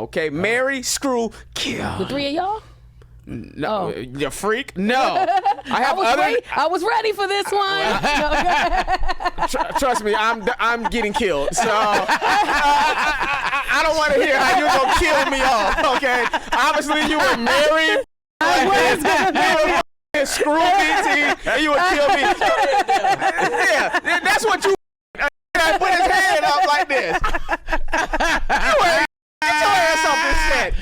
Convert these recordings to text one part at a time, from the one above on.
Okay, marry, screw, kill. The three of y'all? No, you freak. No, I was ready for this one. Trust me, I'm getting killed. So I don't want to hear how you gonna kill me off. Okay, obviously you were married. Screw BT, and you would kill me. Yeah, that's what you. Put his hand up like this. Get your ass off this set.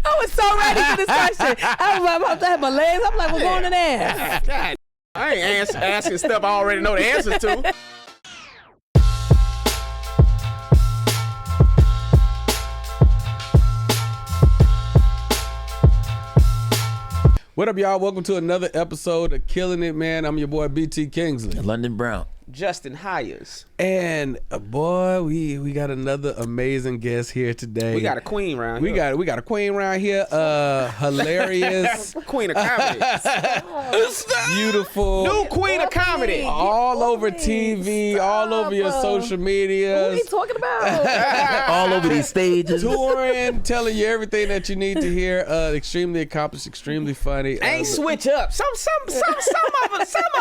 I was so ready for this question. I was about to have my legs. I'm like, we're going in there. God, I ain't asking stuff I already know the answers to. What up, y'all? Welcome to another episode of Killing It, man. I'm your boy, BT Kingsley. London Brown. Justin Hyers. And, boy, we got another amazing guest here today. We got a queen around here. We got a queen around here. Hilarious. Queen of comedy. Beautiful. New queen of comedy. All over TV, all over your social media. What are you talking about? All over these stages. Touring, telling you everything that you need to hear. Extremely accomplished, extremely funny. Ain't switch up. Some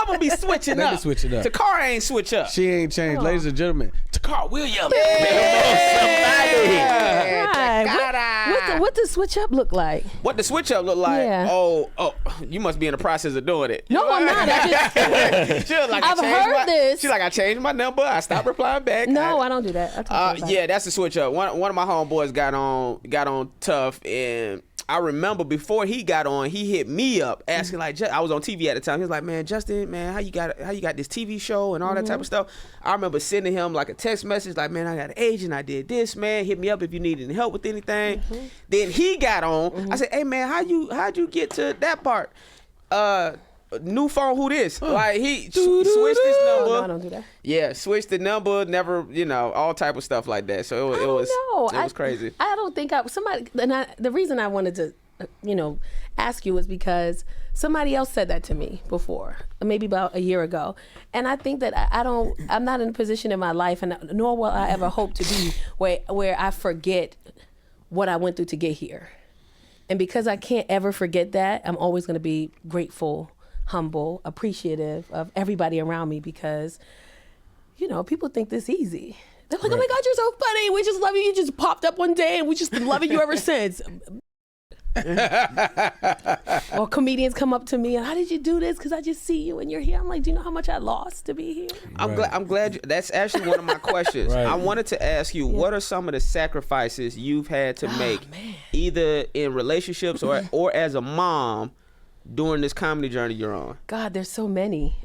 of them be switching They up. be switching up. Tacarra ain't switch up. She ain't changed. Ladies and gentlemen, Tacarra Williams. What does switch up look like? What the switch up look like? Yeah. Oh, you must be in the process of doing it. No, I'm not. She was like, I've heard this. She's like, I changed my number. I stopped replying back. No, I don't do that. Yeah, that's the switch up. One of my homeboys got on tough, and I remember before he got on, he hit me up asking like, I was on TV at the time. He was like, man, Justin, man, how you got this TV show and all that type of stuff. I remember sending him like a text message like, man, I got an agent. I did this, man. Hit me up if you need any help with anything. Then he got on. I said, hey man, how'd you get to that part? New phone, who this? Like he switched his number. No, I don't do that. Yeah, switched the number. Never, all type of stuff like that. So it was crazy. I don't think the reason I wanted to, ask you was because somebody else said that to me before, maybe about a year ago, and I think that I'm not in a position in my life, and nor will I ever hope to be where I forget what I went through to get here, and because I can't ever forget that, I'm always going to be grateful, humble, appreciative of everybody around me because, people think this easy. They're like, oh my God, you're so funny. We just love you. You just popped up one day and we just been loving you ever since. Or comedians come up to me and how did you do this? Because I just see you and you're here. I'm like, do you know how much I lost to be here? I'm glad that's actually one of my questions. Right. I wanted to ask you, what are some of the sacrifices you've had to make, either in relationships or as a mom, during this comedy journey you're on? God, there's so many.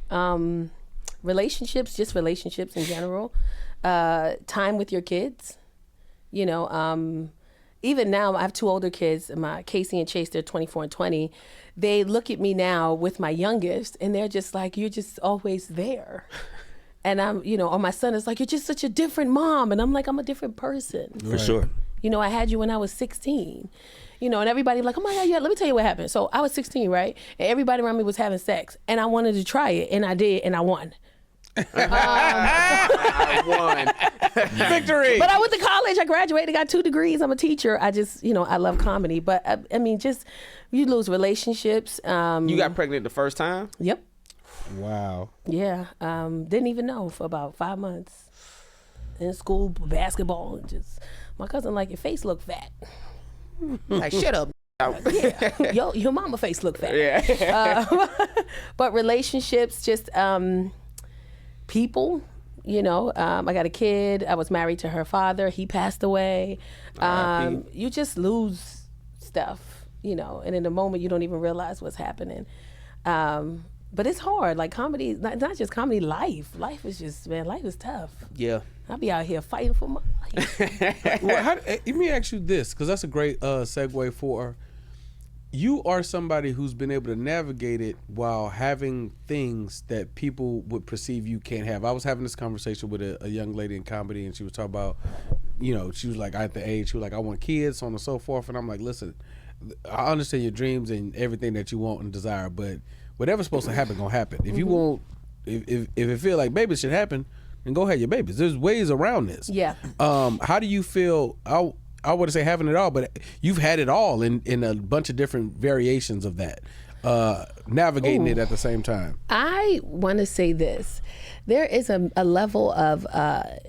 Relationships, just relationships in general. Time with your kids. Even now, I have two older kids, my Casey and Chase, they're 24 and 20. They look at me now with my youngest, and they're just like, you're just always there. And I'm, or my son is like, you're just such a different mom. And I'm like, I'm a different person. For sure. I had you when I was 16. And everybody like, oh my God, yeah, let me tell you what happened. So I was 16, right? And everybody around me was having sex. And I wanted to try it, and I did, and I won. I won. Victory. But I went to college. I graduated, got 2 degrees. I'm a teacher. I just, I love comedy. But I mean, just you lose relationships. You got pregnant the first time? Yep. Wow. Yeah. Didn't even know for about 5 months. In school, basketball, and just my cousin like, your face look fat. Like, shut up. Yeah. Your mama face look fat. Yeah. But relationships, just people. I got a kid. I was married to her father. He passed away. You just lose stuff, and in the moment you don't even realize what's happening. But it's hard. Like comedy, not just comedy, life. Life is just, man, life is tough. Yeah. I'll be out here fighting for my life. Well, let me ask you this, because that's a great segue for, you are somebody who's been able to navigate it while having things that people would perceive you can't have. I was having this conversation with a young lady in comedy, and she was talking about, she was like, at the age, she was like, I want kids, so on and so forth. And I'm like, listen, I understand your dreams and everything that you want and desire, but whatever's supposed to happen gonna happen. If you want, if it feel like baby should happen, and go have your babies. There's ways around this. Yeah. How do you feel? I wouldn't say having it all, but you've had it all in a bunch of different variations of that. Navigating it at the same time. I want to say this. There is a level of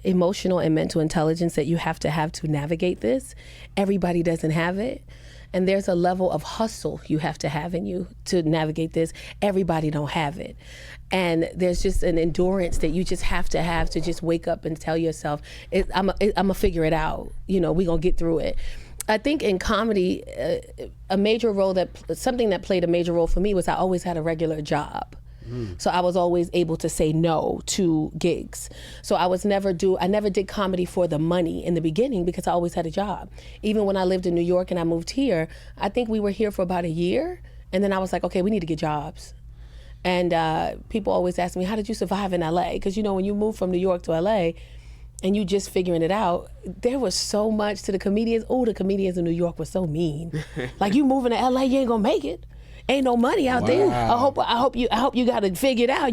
emotional and mental intelligence that you have to navigate this. Everybody doesn't have it. And there's a level of hustle you have to have in you to navigate this. Everybody don't have it. And there's just an endurance that you just have to just wake up and tell yourself, I'm gonna figure it out. You know, we gonna get through it. I think in comedy, something that played a major role for me was I always had a regular job. So I was always able to say no to gigs. So I never did comedy for the money in the beginning because I always had a job. Even when I lived in New York and I moved here, I think we were here for about a year. And then I was like, okay, we need to get jobs. And people always ask me, how did you survive in LA? Because you know, when you move from New York to LA and you just figuring it out, there was so much to the comedians. Oh, the comedians in New York were so mean. Like, you moving to LA, you ain't gonna make it. Ain't no money out there. I hope you got it figured out.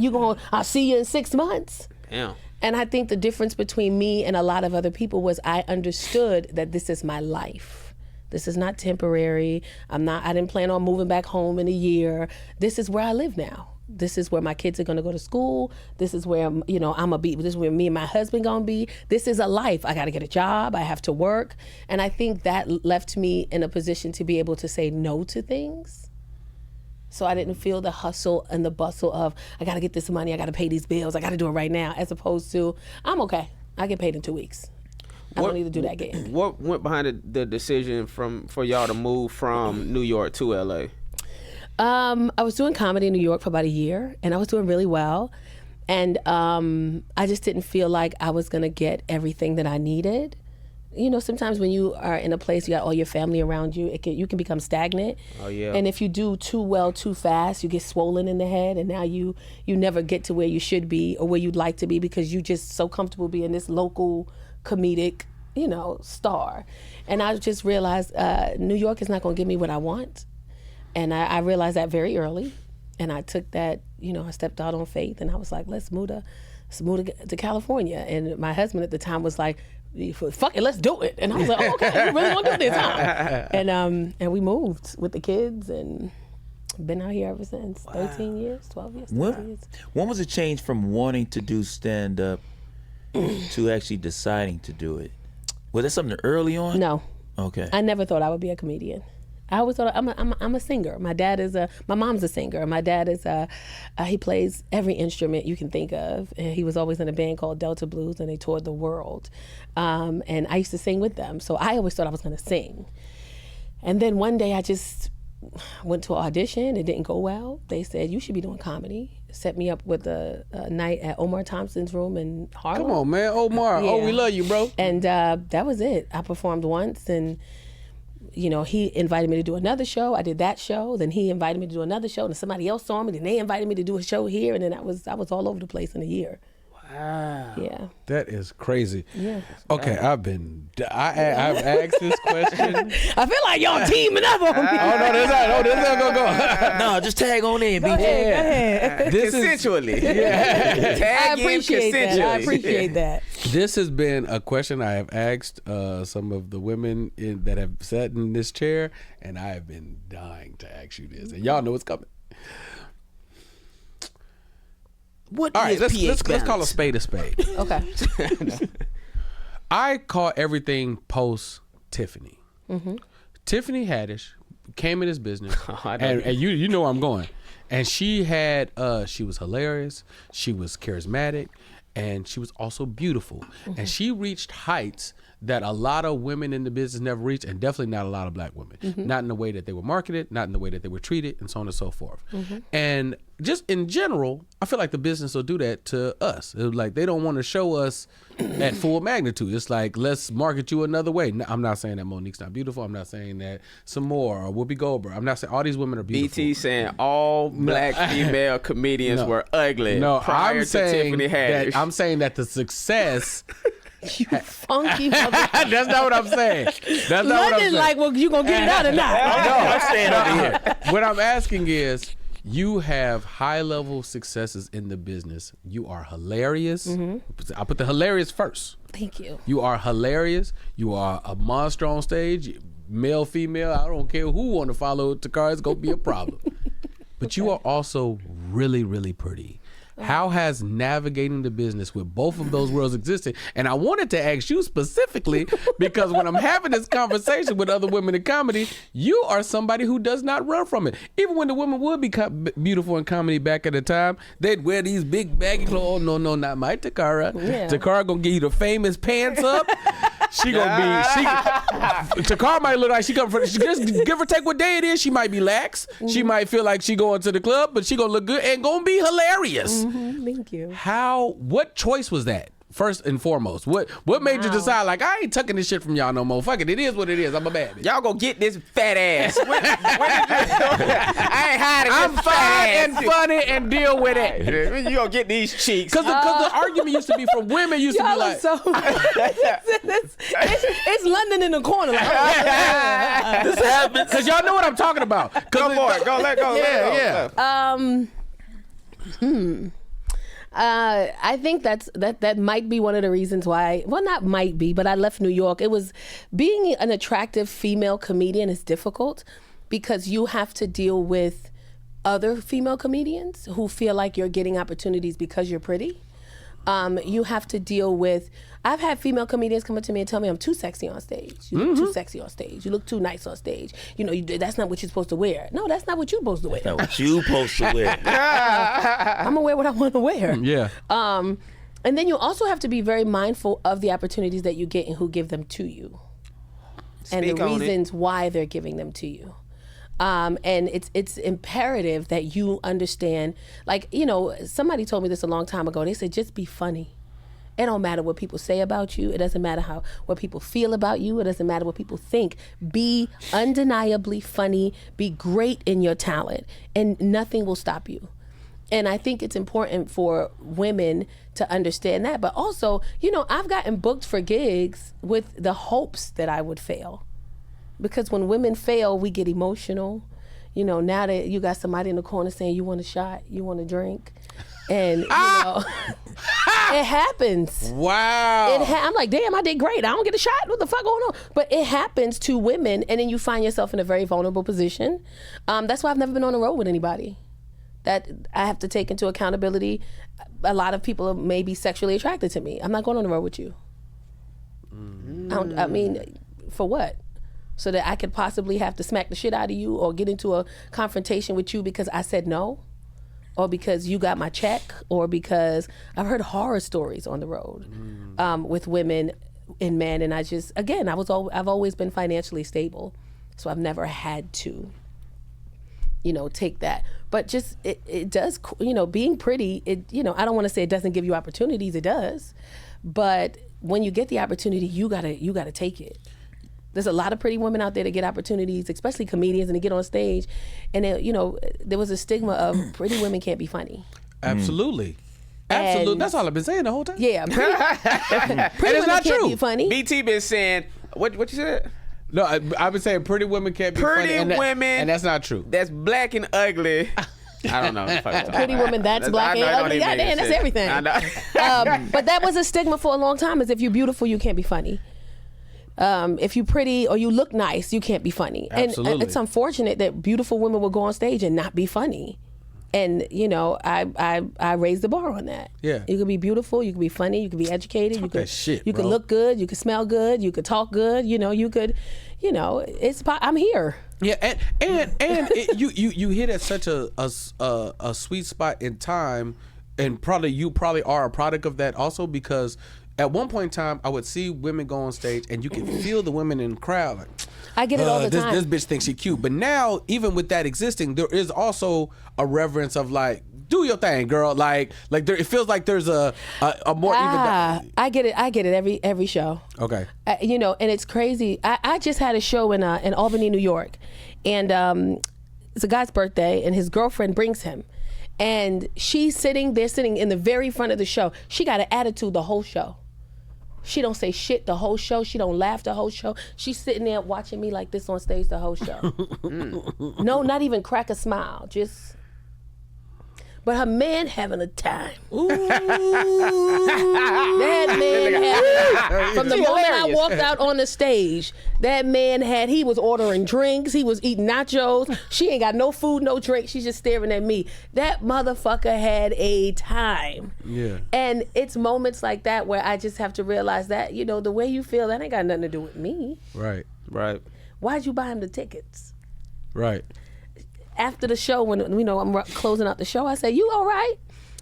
I'll see you in 6 months. Damn. And I think the difference between me and a lot of other people was I understood that this is my life. This is not temporary. I didn't plan on moving back home in a year. This is where I live now. This is where my kids are gonna go to school. This is where, you know, I'm gonna be. This is where me and my husband gonna be. This is a life. I gotta get a job. I have to work. And I think that left me in a position to be able to say no to things. So I didn't feel the hustle and the bustle of, I gotta get this money, I gotta pay these bills, I gotta do it right now, as opposed to, I'm okay, I get paid in 2 weeks. I don't need to do that again. What went behind the decision for y'all to move from New York to LA? I was doing comedy in New York for about a year, and I was doing really well. And I just didn't feel like I was gonna get everything that I needed. You know, sometimes when you are in a place, you got all your family around you, you can become stagnant. Oh, yeah. And if you do too well, too fast, you get swollen in the head, and now you never get to where you should be or where you'd like to be because you just so comfortable being this local comedic, you know, star. And I just realized New York is not going to give me what I want. And I realized that very early. And I took that, you know, I stepped out on faith, and I was like, let's move to California. And my husband at the time was like, fuck it, let's do it. And I was like, oh, okay, you really want to do this, huh? And we moved with the kids and been out here ever since. 13 years, 12 years, 13 years. When was the change from wanting to do stand-up to actually deciding to do it? Was that something early on? No. Okay. I never thought I would be a comedian. I always thought I'm a singer. My mom's a singer. My dad is he plays every instrument you can think of. And he was always in a band called Delta Blues, and they toured the world. And I used to sing with them. So I always thought I was going to sing. And then one day I just went to an audition. It didn't go well. They said, you should be doing comedy. Set me up with a night at Omar Thompson's room in Harlem. Come on, man. Omar. Yeah. Oh, we love you, bro. And that was it. I performed once, and you know, he invited me to do another show. I did that show. Then he invited me to do another show. And somebody else saw me. Then they invited me to do a show here. And then I was all over the place in a year. Wow. Yeah. That is crazy. Yeah. Okay, I've asked this question. I feel like y'all teaming up on me. Oh, no, that's not. Oh, this is gonna go. No, just tag on in, BJ. Go ahead. This Consensually. Yeah. Tag I appreciate that. I appreciate that. This has been a question I have asked some of the women that have sat in this chair, and I have been dying to ask you this, and y'all know it's coming. What All right, is let's pH call a spade a spade. Okay. I call everything post Tiffany. Mm-hmm. Tiffany Haddish came in this business, and you know where I'm going. And she was hilarious, she was charismatic, and she was also beautiful. Mm-hmm. And she reached heights that a lot of women in the business never reached, and definitely not a lot of black women. Mm-hmm. Not in the way that they were marketed, not in the way that they were treated, and so on and so forth. Mm-hmm. And just in general, I feel like the business will do that to us. It was like they don't want to show us at full magnitude. It's like, let's market you another way. I'm not saying that Monique's not beautiful. I'm not saying that some more or Whoopi Goldberg. I'm not saying all these women are beautiful. BT saying all black female comedians were ugly prior to Tiffany Haddish. I'm saying that the success... You funky motherfucker. That's not what I'm saying. That's not what I'm saying. Like, well, you gonna get it out or not? No, I'm staying over here. What I'm asking is, You have high-level successes in the business. You are hilarious. I put the hilarious first. Thank you. You are hilarious. You are a monster on stage, male, female. I don't care who want to follow Tacarra. It's going to be a problem. But you are also really, really pretty. How has navigating the business with both of those worlds existed? And I wanted to ask you specifically because when I'm having this conversation with other women in comedy, you are somebody who does not run from it. Even when the women would be beautiful in comedy back at the time, they'd wear these big baggy clothes. Oh, no, not my Tacarra. Yeah. Tacarra gonna give you the famous pants up. She gonna be. Tacarra might look like she come from. She just give or take what day it is. She might be lax. She might feel like she going to the club, but she gonna look good and gonna be hilarious. Thank you. What choice was that? First and foremost, what made you decide like I ain't tucking this shit from y'all no more? Fuck it, it is what it is. I'm a bad bitch. Y'all gonna get this fat ass. When did I ain't hiding. I'm this fine fat and ass. funny and deal with it. You gonna get these cheeks. Because the argument used to be from women used to be Y'all like, are so. it's London in the corner. Like, This happens. because y'all know what I'm talking about. Go for it. Go, let go. Yeah, yeah. I think that might be one of the reasons why. Well, not might be, but I left New York. It was being an attractive female comedian is difficult because you have to deal with other female comedians who feel like you're getting opportunities because you're pretty. You have to deal with. I've had female comedians come up to me and tell me I'm too sexy on stage. You look too sexy on stage. You look too nice on stage. You know, that's not what you're supposed to wear. No, that's not what you're supposed to wear. That's what you supposed to wear. I'm gonna wear what I want to wear. yeah. And then you also have to be very mindful of the opportunities that you get and who give them to you, and Speak the on it. reasons why they're giving them to you. And it's imperative that you understand. Like, you know, somebody told me this a long time ago. They said, just be funny. It don't matter what people say about you. It doesn't matter what people feel about you. It doesn't matter what people think. Be undeniably funny. Be great in your talent, and nothing will stop you. And I think it's important for women to understand that. But also, you know, I've gotten booked for gigs with the hopes that I would fail. Because when women fail, we get emotional. You know, now that you got somebody in the corner saying, you want a shot, you want a drink. And, you know, it happens. Wow. I'm like, damn, I did great. I don't get a shot. What the fuck going on? But it happens to women, and then you find yourself in a very vulnerable position. That's why I've never been on the road with anybody. That I have to take into accountability. A lot of people may be sexually attracted to me. I'm not going on the road with you. I mean, for what? So that I could possibly have to smack the shit out of you or get into a confrontation with you because I said no? Or because you got my check, or because I've heard horror stories on the road with women and men, and I've always been financially stable, so I've never had to, you know, take that. But just it does, you know, being pretty. You know, I don't want to say it doesn't give you opportunities. It does, but when you get the opportunity, you gotta take it. There's a lot of pretty women out there that get opportunities, especially comedians, and they get on stage. And, you know, there was a stigma of pretty women can't be funny. Absolutely. Absolutely. That's all I've been saying the whole time. Yeah. Pretty women not can't true. be funny. BT been saying, what you said? No, I've been saying pretty women can't be Pretty funny. women. And that's not true. That's black and ugly. I don't know. Pretty women, that's black and ugly. Goddamn, that's everything. I know. But that was a stigma for a long time, is if you're beautiful, you can't be funny. If you're pretty or you look nice, you can't be funny. Absolutely. And it's unfortunate that beautiful women will go on stage and not be funny. And, you know, I raised the bar on that. Yeah. You could be beautiful, you could be funny, you could be educated, you could that shit, you could bro. look good, you could smell good, you could talk good, you know, you could, you know, I'm here. Yeah, and you hit at such a sweet spot in time, and you probably are a product of that also, because at one point in time, I would see women go on stage, and you could feel the women in the crowd. Like, I get it all the time. This bitch thinks she cute. But now, even with that existing, there is also a reverence of like, do your thing, girl. Like there, it feels like there's a more even. I get it every show. Okay. You know, and it's crazy. I just had a show in Albany, New York, and it's a guy's birthday, and his girlfriend brings him. And she's sitting in the very front of the show. She got an attitude the whole show. She don't say shit the whole show. She don't laugh the whole show. She's sitting there watching me like this on stage the whole show. No, not even crack a smile. Just but her man having a time. Ooh. That man had, from the moment I walked out on the stage, that man he was ordering drinks, he was eating nachos. She ain't got no food, no drink. She's just staring at me. That motherfucker had a time. Yeah. And it's moments like that where I just have to realize that, you know, the way you feel, that ain't got nothing to do with me. Right. Right. Why'd you buy him the tickets? Right. After the show, when, you know, I'm closing out the show, I say, you all right?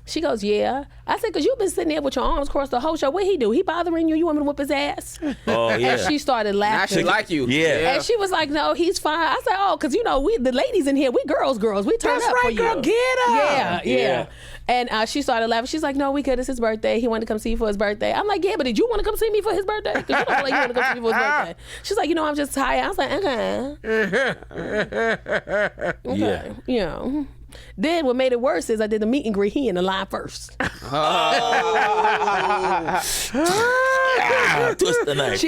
She goes, yeah. I said, because you've been sitting there with your arms crossed the whole show. What he do? He bothering you? You want me to whip his ass? Oh, yeah. And she started Now laughing. she like you. Yeah. And she was like, no, he's fine. I said, oh, because, you know, we the ladies in here, we girls. We turn up for you. girl, get up. Yeah. And she started laughing. She's like, no, we could. It's his birthday. He wanted to come see you for his birthday. I'm like, yeah, but did you want to come see me for his birthday? Because you don't feel like you want to come see me for his birthday. She's like, you know, I'm just tired. I was like, okay. Yeah. Then what made it worse is I did the meet and greet. He in the line first. Twist the knife.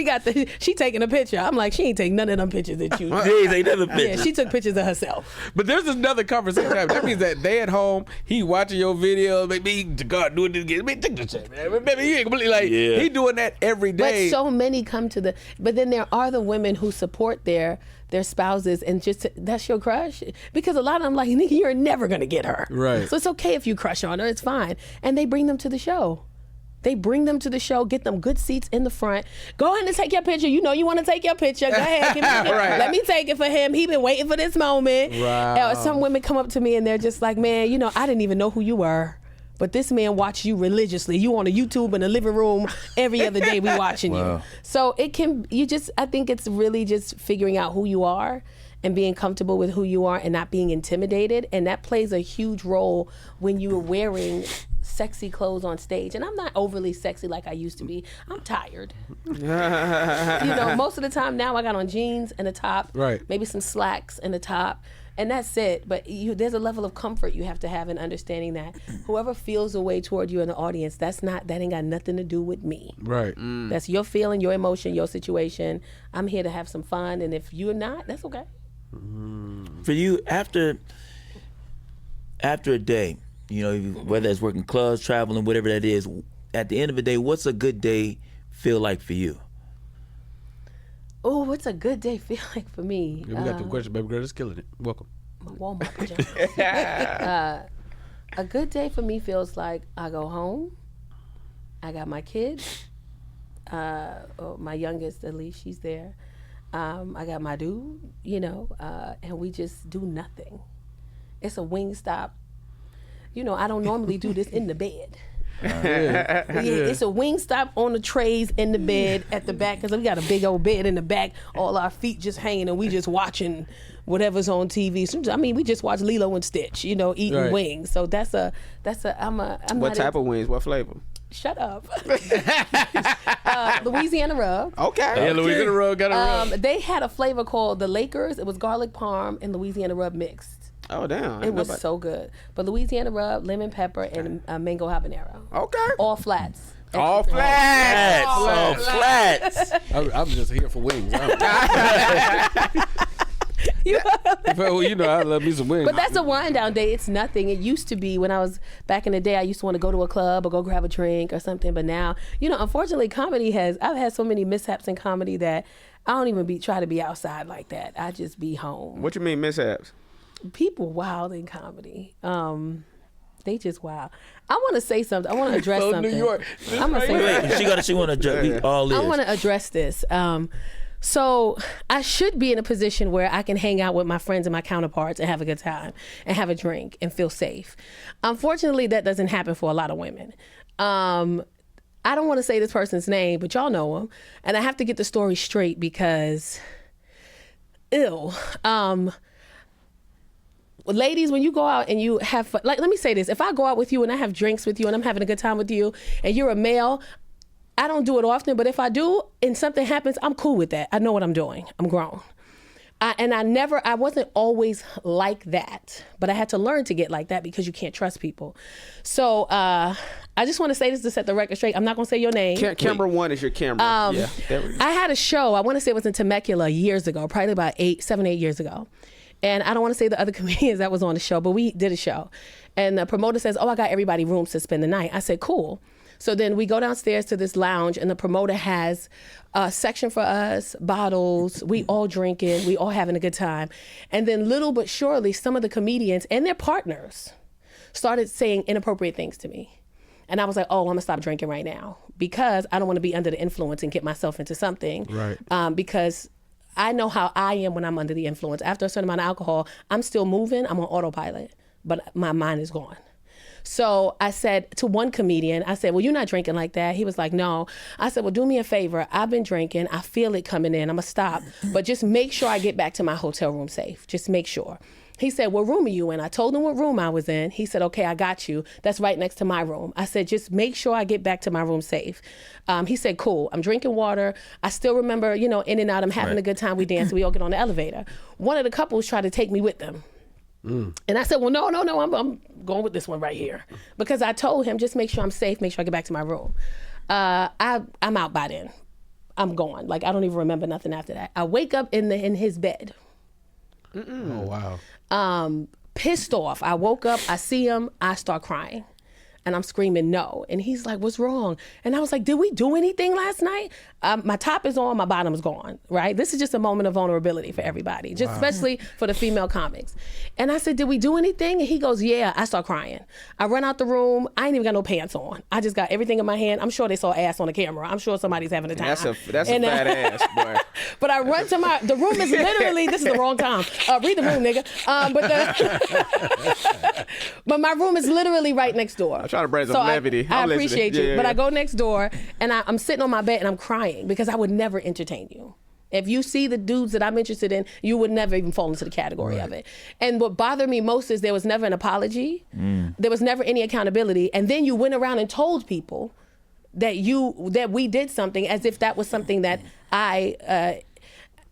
She taking a picture. I'm like, she ain't take none of them pictures that you. Jeez, ain't another Yeah, picture. she took pictures of herself. But there's another conversation happening. That means that they at home, he watching your video, maybe God doing this again. Man, take this shit, man. Maybe he ain't completely like, he doing that every day. But so many come to but then there are the women who support their spouses and just, that's your crush? Because a lot of them like, nigga, you're never going to get her. Right. So it's okay if you crush on her, it's fine. And they bring them to the show. Get them good seats in the front. Go ahead and take your picture. You know you want to take your picture. Go ahead. Give me Right. Let me take it for him. He been waiting for this moment. Wow. Some women come up to me and they're just like, man, you know, I didn't even know who you were. But this man watched you religiously. You on a YouTube in the living room every other day. We watching you. So I think it's really just figuring out who you are and being comfortable with who you are and not being intimidated. And that plays a huge role when you are wearing sexy clothes on stage. And I'm not overly sexy like I used to be. I'm tired. You know, most of the time now I got on jeans and a top, maybe some slacks and a top. And that's it. But there's a level of comfort you have to have in understanding that whoever feels a way toward you in the audience, that ain't got nothing to do with me. Right. That's your feeling, your emotion, your situation. I'm here to have some fun. And if you're not, that's okay. For you, after a day, you know, whether it's working clubs, traveling, whatever that is, at the end of the day, what's a good day feel like for you? Oh, what's a good day feel like for me? Yeah, we got the question, baby girl. Just killing it. Welcome. My Walmart pajamas. A good day for me feels like I go home. I got my kids. My youngest, at least, she's there. I got my dude, you know, and we just do nothing. It's a wing stop. You know, I don't normally do this in the bed. It's a wing stop on the trays in the bed at the back because we got a big old bed in the back, all our feet just hanging and we just watching whatever's on TV. I mean, we just watch Lilo and Stitch, you know, eating wings. So I'm What type of wings? What flavor? Shut up. Louisiana rub. Okay. Yeah, Louisiana rub got a rub. They had a flavor called the Lakers. It was garlic parm and Louisiana rub mixed. Oh, damn. It was so good. But Louisiana rub, lemon pepper, and mango habanero. Okay. All flats. All flats. All flats. I'm just here for wings. You know, I love me some wings. But that's a wind down day. It's nothing. It used to be when I was back in the day, I used to want to go to a club or go grab a drink or something. But now, you know, unfortunately, I've had so many mishaps in comedy that I don't even try to be outside like that. I just be home. What you mean mishaps? People wild in comedy. They just wild. I want to say something. I want to address something. New York. I'm gonna say Wait, she want to all this. I want to address this. So I should be in a position where I can hang out with my friends and my counterparts and have a good time and have a drink and feel safe. Unfortunately, that doesn't happen for a lot of women. I don't want to say this person's name, but y'all know him. And I have to get the story straight because, ladies, when you go out and you have fun, like, let me say this. If I go out with you and I have drinks with you and I'm having a good time with you and you're a male, I don't do it often, but if I do and something happens, I'm cool with that. I know what I'm doing. I'm grown. I wasn't always like that, but I had to learn to get like that because you can't trust people. So I just want to say this to set the record straight. I'm not going to say your name. Camera one is your camera. Yeah, there we go. I had a show, I want to say it was in Temecula years ago, probably about 7-8 years ago. And I don't want to say the other comedians that was on the show, but we did a show. And the promoter says, oh, I got everybody rooms to spend the night. I said, cool. So then we go downstairs to this lounge, and the promoter has a section for us, bottles, we all drinking, we all having a good time. And then little but surely, some of the comedians and their partners started saying inappropriate things to me. And I was like, oh, I'm gonna stop drinking right now because I don't wanna be under the influence and get myself into something. Right. Because I know how I am when I'm under the influence. After a certain amount of alcohol, I'm still moving, I'm on autopilot, but my mind is gone. So I said to one comedian, I said, well, you're not drinking like that. He was like, no. I said, well, do me a favor. I've been drinking. I feel it coming in. I'm going to stop. But just make sure I get back to my hotel room safe. Just make sure. He said, what room are you in? I told him what room I was in. He said, okay, I got you. That's right next to my room. I said, just make sure I get back to my room safe. He said, cool. I'm drinking water. I still remember, in and out, I'm having a good time. We dance. We all get on the elevator. One of the couples tried to take me with them. And I said, well, no, I'm going with this one right here. Because I told him, just make sure I'm safe, make sure I get back to my room. I'm out by then. I'm gone. Like, I don't even remember nothing after that. I wake up in his bed. Oh, wow. Pissed off. I woke up, I see him, I start crying. And I'm screaming no. And he's like, what's wrong? And I was like, did we do anything last night? My top is on, my bottom is gone, right? This is just a moment of vulnerability for everybody, just especially for the female comics. And I said, did we do anything? And he goes, yeah. I start crying. I run out the room. I ain't even got no pants on. I just got everything in my hand. I'm sure they saw ass on the camera. I'm sure somebody's having a time. That's a fat ass, boy. But I run to the room is literally, this is the wrong time. Read the room, nigga. But my room is literally right next door. I'm trying to bring some levity. I appreciate you. Yeah. But I go next door and I'm sitting on my bed and I'm crying because I would never entertain you. If you see the dudes that I'm interested in, you would never even fall into the category of it. And what bothered me most is there was never an apology. There was never any accountability. And then you went around and told people that we did something as if that was something that I,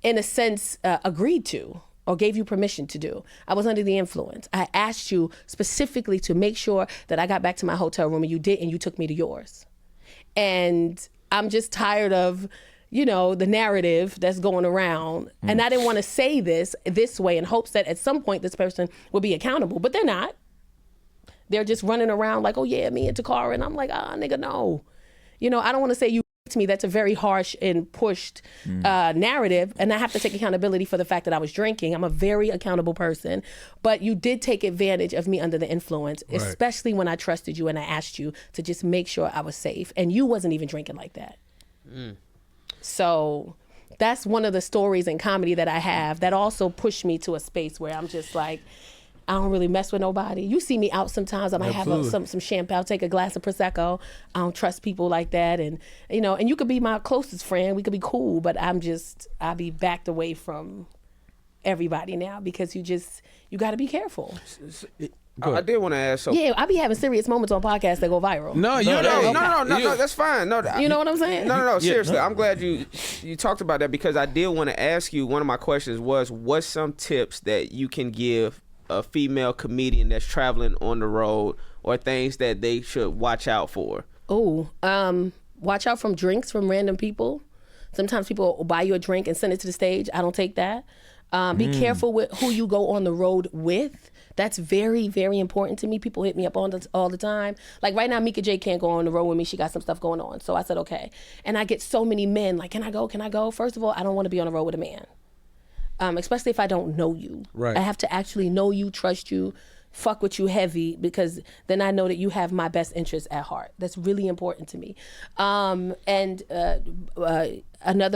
in a sense, agreed to or gave you permission to do. I was under the influence. I asked you specifically to make sure that I got back to my hotel room, and you did, and you took me to yours. And I'm just tired of, the narrative that's going around. And I didn't want to say this way in hopes that at some point this person will be accountable, but they're not. They're just running around like, oh yeah, me and Tacarra. And I'm like, nigga, no. I don't want to say you to me. That's a very harsh and pushed narrative. And I have to take accountability for the fact that I was drinking. I'm a very accountable person. But you did take advantage of me under the influence, especially when I trusted you and I asked you to just make sure I was safe. And you wasn't even drinking like that. So that's one of the stories in comedy that I have that also pushed me to a space where I'm just like, I don't really mess with nobody. You see me out sometimes. I might have some champagne. I'll take a glass of Prosecco. I don't trust people like that. And, and you could be my closest friend. We could be cool, but I'll be backed away from everybody now because you got to be careful. I did want to ask. So yeah, I be having serious moments on podcasts that go viral. No, that's fine. No, you know what I'm saying? No, seriously. I'm glad you talked about that because I did want to ask you. One of my questions was, what's some tips that you can give a female comedian that's traveling on the road, or things that they should watch out for? Watch out from drinks from random people. Sometimes people will buy you a drink and send it to the stage. I don't take that. Be careful with who you go on the road with. That's very, very important to me. People hit me up all the time. Like right now, Mika J can't go on the road with me. She got some stuff going on. So I said, okay. And I get so many men like, can I go? First of all, I don't want to be on the road with a man. Especially if I don't know you. Right. I have to actually know you, trust you, fuck with you heavy, because then I know that you have my best interests at heart. That's really important to me. Another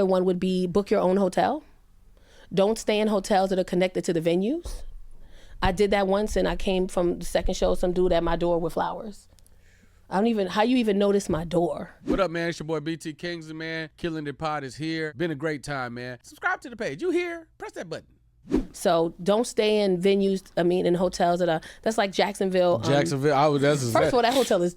one would be book your own hotel. Don't stay in hotels that are connected to the venues. I did that once, and I came from the second show, some dude at my door with flowers. How you even notice my door? What up, man? It's your boy BT Kingsley, man. Killin the Pod is here. Been a great time, man. Subscribe to the page. You here? Press that button. So don't stay in venues, in hotels that's like Jacksonville. First of all, that hotel is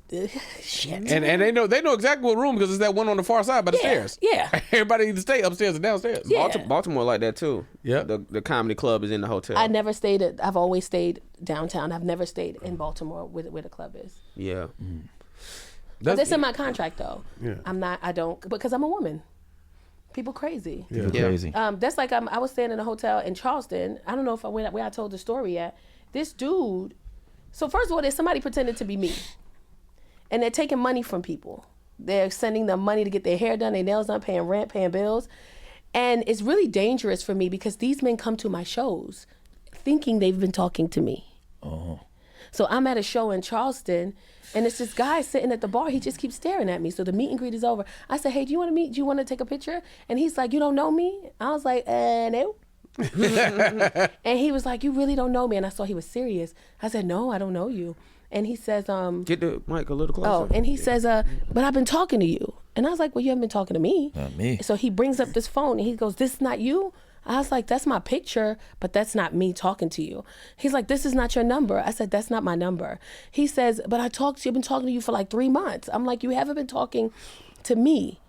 shit. And they know exactly what room, because it's that one on the far side by the stairs. Yeah. Everybody either stay upstairs or downstairs. Yeah. Baltimore like that too. Yeah. The comedy club is in the hotel. I've always stayed downtown. I've never stayed in Baltimore where the club is. Yeah. But that's in my contract though. Yeah. I don't, because I'm a woman. People crazy. People crazy. That's like I was staying in a hotel in Charleston. I don't know if where I told the story yet. This dude. So first of all, there's somebody pretending to be me, and they're taking money from people. They're sending them money to get their hair done, their nails done, paying rent, paying bills, and it's really dangerous for me because these men come to my shows thinking they've been talking to me. So I'm at a show in Charleston, and it's this guy sitting at the bar. He just keeps staring at me. So the meet and greet is over. I said, hey, do you want to meet? Do you want to take a picture? And he's like, you don't know me? I was like, no. And he was like, you really don't know me? And I saw he was serious. I said, no, I don't know you. And he says, get the mic a little closer. Oh, and he says, but I've been talking to you. And I was like, well, you haven't been talking to me. Not me. So he brings up this phone and he goes, this is not you? I was like, that's my picture, but that's not me talking to you. He's like, this is not your number. I said, that's not my number. He says, but I've been talking to you for like 3 months. I'm like, you haven't been talking to me.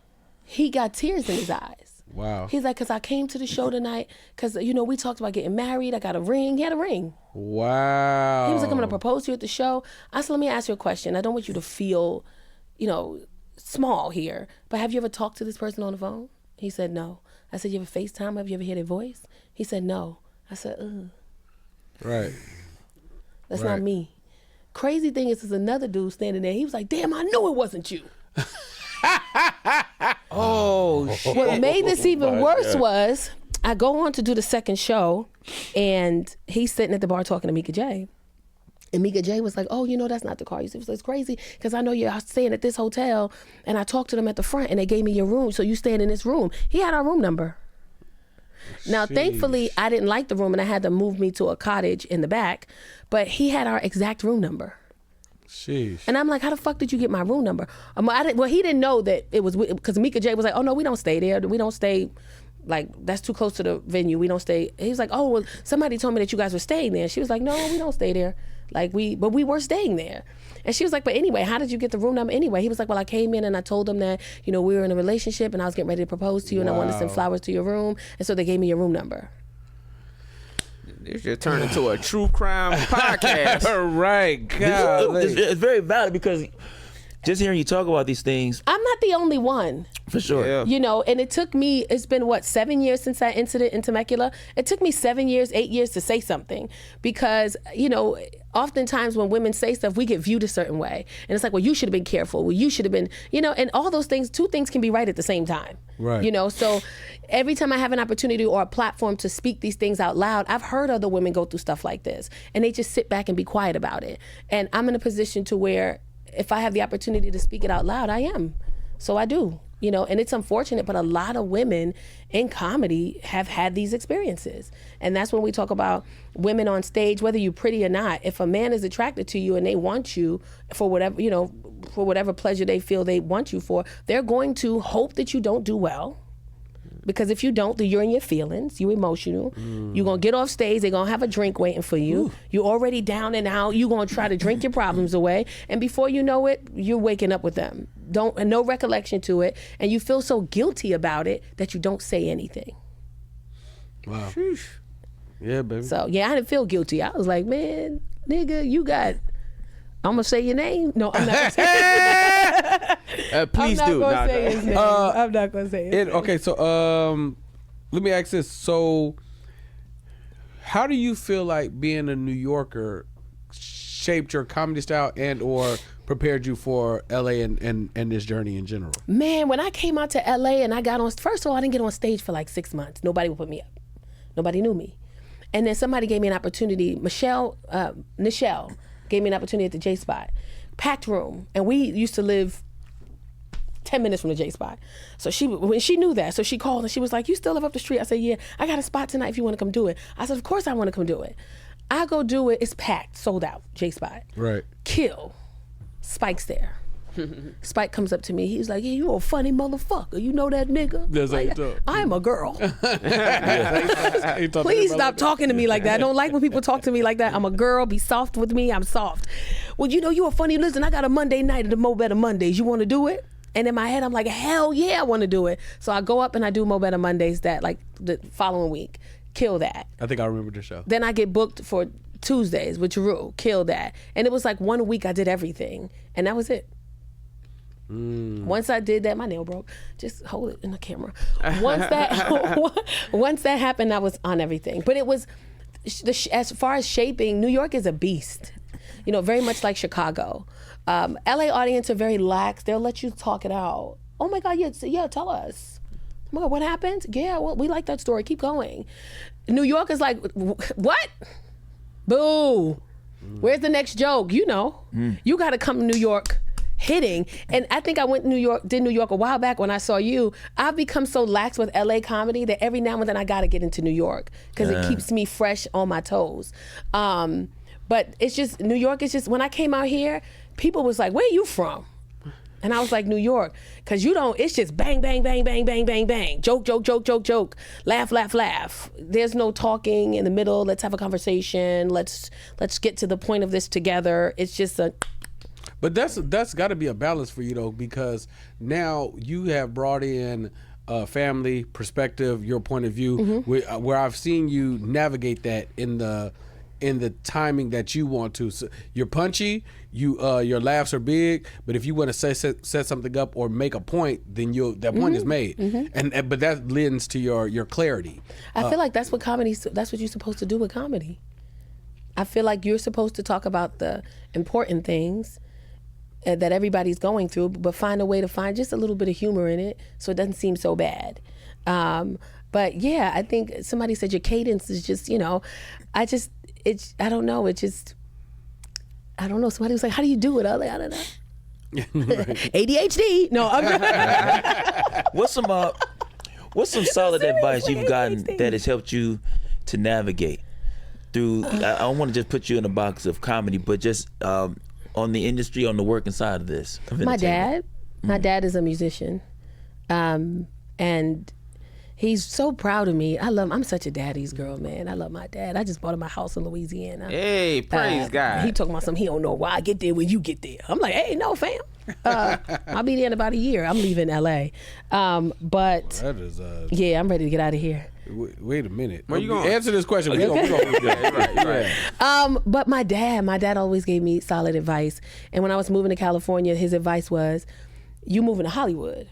He got tears in his eyes. Wow. He's like, because I came to the show tonight because, we talked about getting married. I got a ring. He had a ring. Wow. He was like, I'm going to propose to you at the show. I said, let me ask you a question. I don't want you to feel, small here, but have you ever talked to this person on the phone? He said, no. I said, you ever FaceTime? Have you ever heard their voice? He said, no. I said, ugh. Right. That's not me. Crazy thing is, there's another dude standing there. He was like, damn, I knew it wasn't you. Oh, shit. What made this even worse was I go on to do the second show, and he's sitting at the bar talking to Mika J. And Mika J was like, oh, that's not the car. He said, it's crazy because I know you're staying at this hotel, and I talked to them at the front, and they gave me your room, so you staying in this room. He had our room number. Now, thankfully, I didn't like the room, and I had to move me to a cottage in the back, but he had our exact room number. Sheesh. And I'm like, how the fuck did you get my room number? He didn't know that it was, because Mika J was like, oh, no, we don't stay there. We don't stay, like, that's too close to the venue. We don't stay. He was like, oh, well, somebody told me that you guys were staying there. She was like, no, we don't stay there. But we were staying there. And she was like, but anyway, how did you get the room number anyway? He was like, well, I came in and I told them that, we were in a relationship and I was getting ready to propose to you and I wanted to send flowers to your room. And so they gave me your room number. This just turned into a true crime podcast. Right. God. It's very valid because just hearing you talk about these things. I'm not the only one. For sure. Yeah. And it took me, it's been 7 years since that incident in Temecula. It took me 7 years, 8 years to say something because, oftentimes when women say stuff, we get viewed a certain way. And it's like, well, you should have been careful. Well, you should have been, and all those things, two things can be right at the same time. Right. So every time I have an opportunity or a platform to speak these things out loud, I've heard other women go through stuff like this and they just sit back and be quiet about it. And I'm in a position to where if I have the opportunity to speak it out loud, I am. So I do. And it's unfortunate, but a lot of women in comedy have had these experiences. And that's when we talk about women on stage, whether you're pretty or not. If a man is attracted to you and they want you for whatever, for whatever pleasure they feel they want you for, they're going to hope that you don't do well. Because if you don't, then you're in your feelings, you're emotional. You're going to get off stage, they're going to have a drink waiting for you. You're already down and out. You're going to try to drink your problems away. And before you know it, you're waking up with them. No recollection to it. And you feel so guilty about it that you don't say anything. Wow. Sheesh. Yeah, baby. So, yeah, I didn't feel guilty. I was like, man, nigga, I'm going to say your name. No, I'm not going to say it. Please I'm do. not going to say his name. I'm not going to say it. Okay, so let me ask this. So how do you feel like being a New Yorker shaped your comedy style and or prepared you for LA and this journey in general? Man, when I came out to LA and I got on, first of all, I didn't get on stage for like 6 months. Nobody would put me up. Nobody knew me. And then somebody gave me an opportunity. Nichelle gave me an opportunity at the J Spot. Packed room. And we used to live 10 minutes from the J Spot. So when she knew that, so she called and she was like, you still live up the street? I said, yeah, I got a spot tonight if you want to come do it. I said, of course I want to come do it. I go do it, it's packed, sold out, J Spot. Right. Kill. Spike's there. Spike comes up to me. He's like, yeah, you a funny motherfucker. You know that nigga? That's how you talk. I am a girl. Please stop talking to me like that. I don't like when people talk to me like that. I'm a girl. Be soft with me. I'm soft. Well, you a funny. Listen, I got a Monday night at the Mo Better Mondays. You want to do it? And in my head, I'm like, hell yeah, I want to do it. So I go up and I do Mo Better Mondays the following week. Kill that. I think I remember the show. Then I get booked for Tuesdays with Jabril. Kill that. And it was like 1 week I did everything. And that was it. Once I did that, my nail broke. Just hold it in the camera. Once that happened, I was on everything. But it was, as far as shaping, New York is a beast. You know, very much like Chicago. LA audience are very lax. They'll let you talk it out. Oh my God, yeah, tell us. Oh my God, what happened? Yeah, well, we like that story. Keep going. New York is like, what? Boo. Where's the next joke? You know, you got to come to New York hitting. And I think I did New York a while back when I saw you. I've become so lax with LA comedy that every now and then I got to get into New York because it keeps me fresh on my toes. But it's just, New York is just, when I came out here, people was like, where you from? And I was like, New York. Because it's just bang, bang, bang, bang, bang, bang, bang. Joke, joke, joke, joke, joke. Laugh, laugh, laugh. There's no talking in the middle. Let's have a conversation. Let's get to the point of this together. It's just a... But that's got to be a balance for you, though, because now you have brought in family, perspective, your point of view, where I've seen you navigate that in the timing that you want to. So you're punchy, your laughs are big, but if you want to set something up or make a point, then that point is made. But that lends to your clarity. I feel like that's what you're supposed to do with comedy. I feel like you're supposed to talk about the important things that everybody's going through, but find a way to find just a little bit of humor in it so it doesn't seem so bad. But yeah, I think somebody said your cadence is just, I don't know. I don't know. Somebody was like, how do you do it? I was like, I don't know. ADHD. No, I'm What's some solid advice you've gotten that has helped you to navigate through, I don't want to just put you in a box of comedy, but just on the industry, on the working side of this? My dad is a musician. And he's so proud of me. I'm such a daddy's girl, man. I love my dad. I just bought him a house in Louisiana. Hey, praise God. He talking about something he don't know why I get there when you get there. I'm like, hey, no, fam. I'll be there in about a year. I'm leaving LA. But that is, yeah, I'm ready to get out of here. Wait a minute. Where you going? Answer this question. We Right. But my dad always gave me solid advice. And when I was moving to California, his advice was, you moving to Hollywood.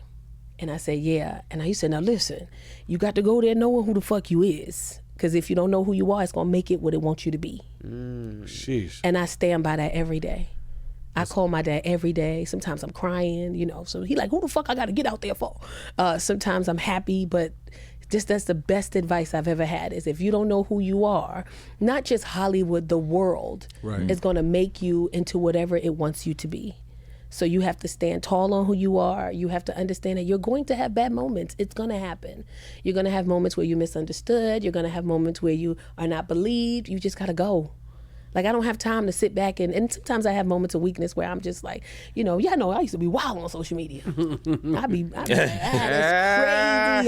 And I said, yeah. And he said, now listen, you got to go there knowing who the fuck you is. Because if you don't know who you are, it's going to make it what it wants you to be. Sheesh. And I stand by that every day. I call my dad every day. Sometimes I'm crying, So he like, who the fuck I got to get out there for? Sometimes I'm happy, but that's the best advice I've ever had is if you don't know who you are, not just Hollywood, the world is going to make you into whatever it wants you to be. So you have to stand tall on who you are. You have to understand that you're going to have bad moments. It's going to happen. You're going to have moments where you're misunderstood. You're going to have moments where you are not believed. You just got to go. Like, I don't have time to sit back and sometimes I have moments of weakness where I'm just like, I used to be wild on social media. I'd be crazy.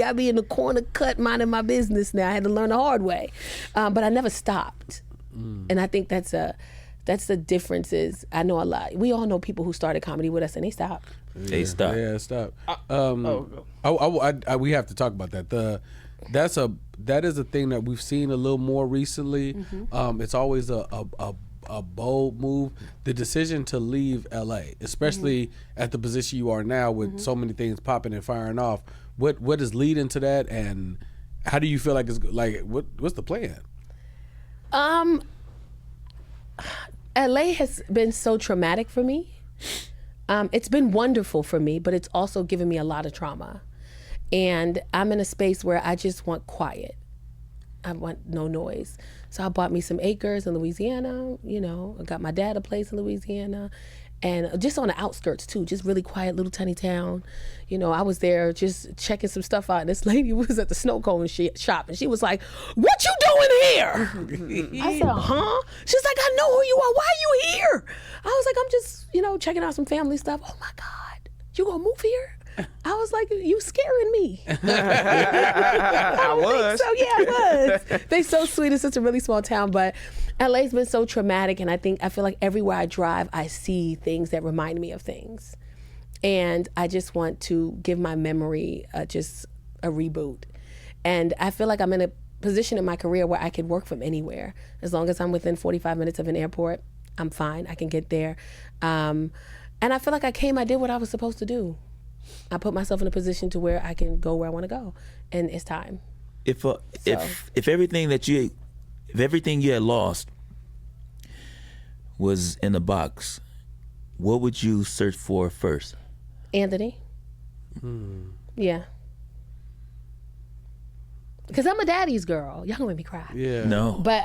I'd be in the corner cut minding my business now. I had to learn the hard way. But I never stopped. And I think that's the difference is, I know a lot. We all know people who started comedy with us and they stopped. They stopped. Yeah, stop. We have to talk about that. That is a thing that we've seen a little more recently. It's always a bold move. The decision to leave LA, especially at the position you are now with so many things popping and firing off. What is leading to that, and how do you feel like it's like? What's the plan? LA has been so traumatic for me. It's been wonderful for me, but it's also given me a lot of trauma. And I'm in a space where I just want quiet. I want no noise. So I bought me some acres in Louisiana, I got my dad a place in Louisiana. And just on the outskirts too, just really quiet little tiny town. I was there just checking some stuff out, and this lady was at the snow cone shop, and she was like, "What you doing here?" I said, "Huh?" She's like, "I know who you are. Why are you here?" I was like, "I'm just, checking out some family stuff." "Oh my God, you gonna move here?" I was like, "You scaring me." I was. So yeah, I was. They so sweet. It's such a really small town, but LA's been so traumatic, and I feel like everywhere I drive, I see things that remind me of things, and I just want to give my memory just a reboot. And I feel like I'm in a position in my career where I can work from anywhere as long as I'm within 45 minutes of an airport. I'm fine. I can get there. And I feel like I did what I was supposed to do. I put myself in a position to where I can go where I want to go, and it's time. If everything you had lost was in the box, what would you search for first? Anthony. Yeah. Because I'm a daddy's girl. Y'all gonna make me cry. Yeah. No. But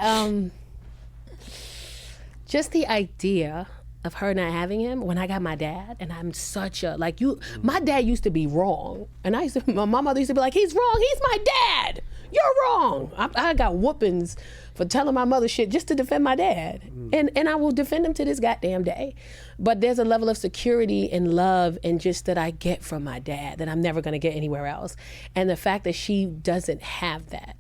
just the idea of her not having him when I got my dad, and I'm such a, like, my dad used to be wrong. And my mother used to be like, he's wrong, he's my dad. You're wrong. I got whoopings for telling my mother shit just to defend my dad. And I will defend him to this goddamn day. But there's a level of security and love and just that I get from my dad that I'm never gonna get anywhere else. And the fact that she doesn't have that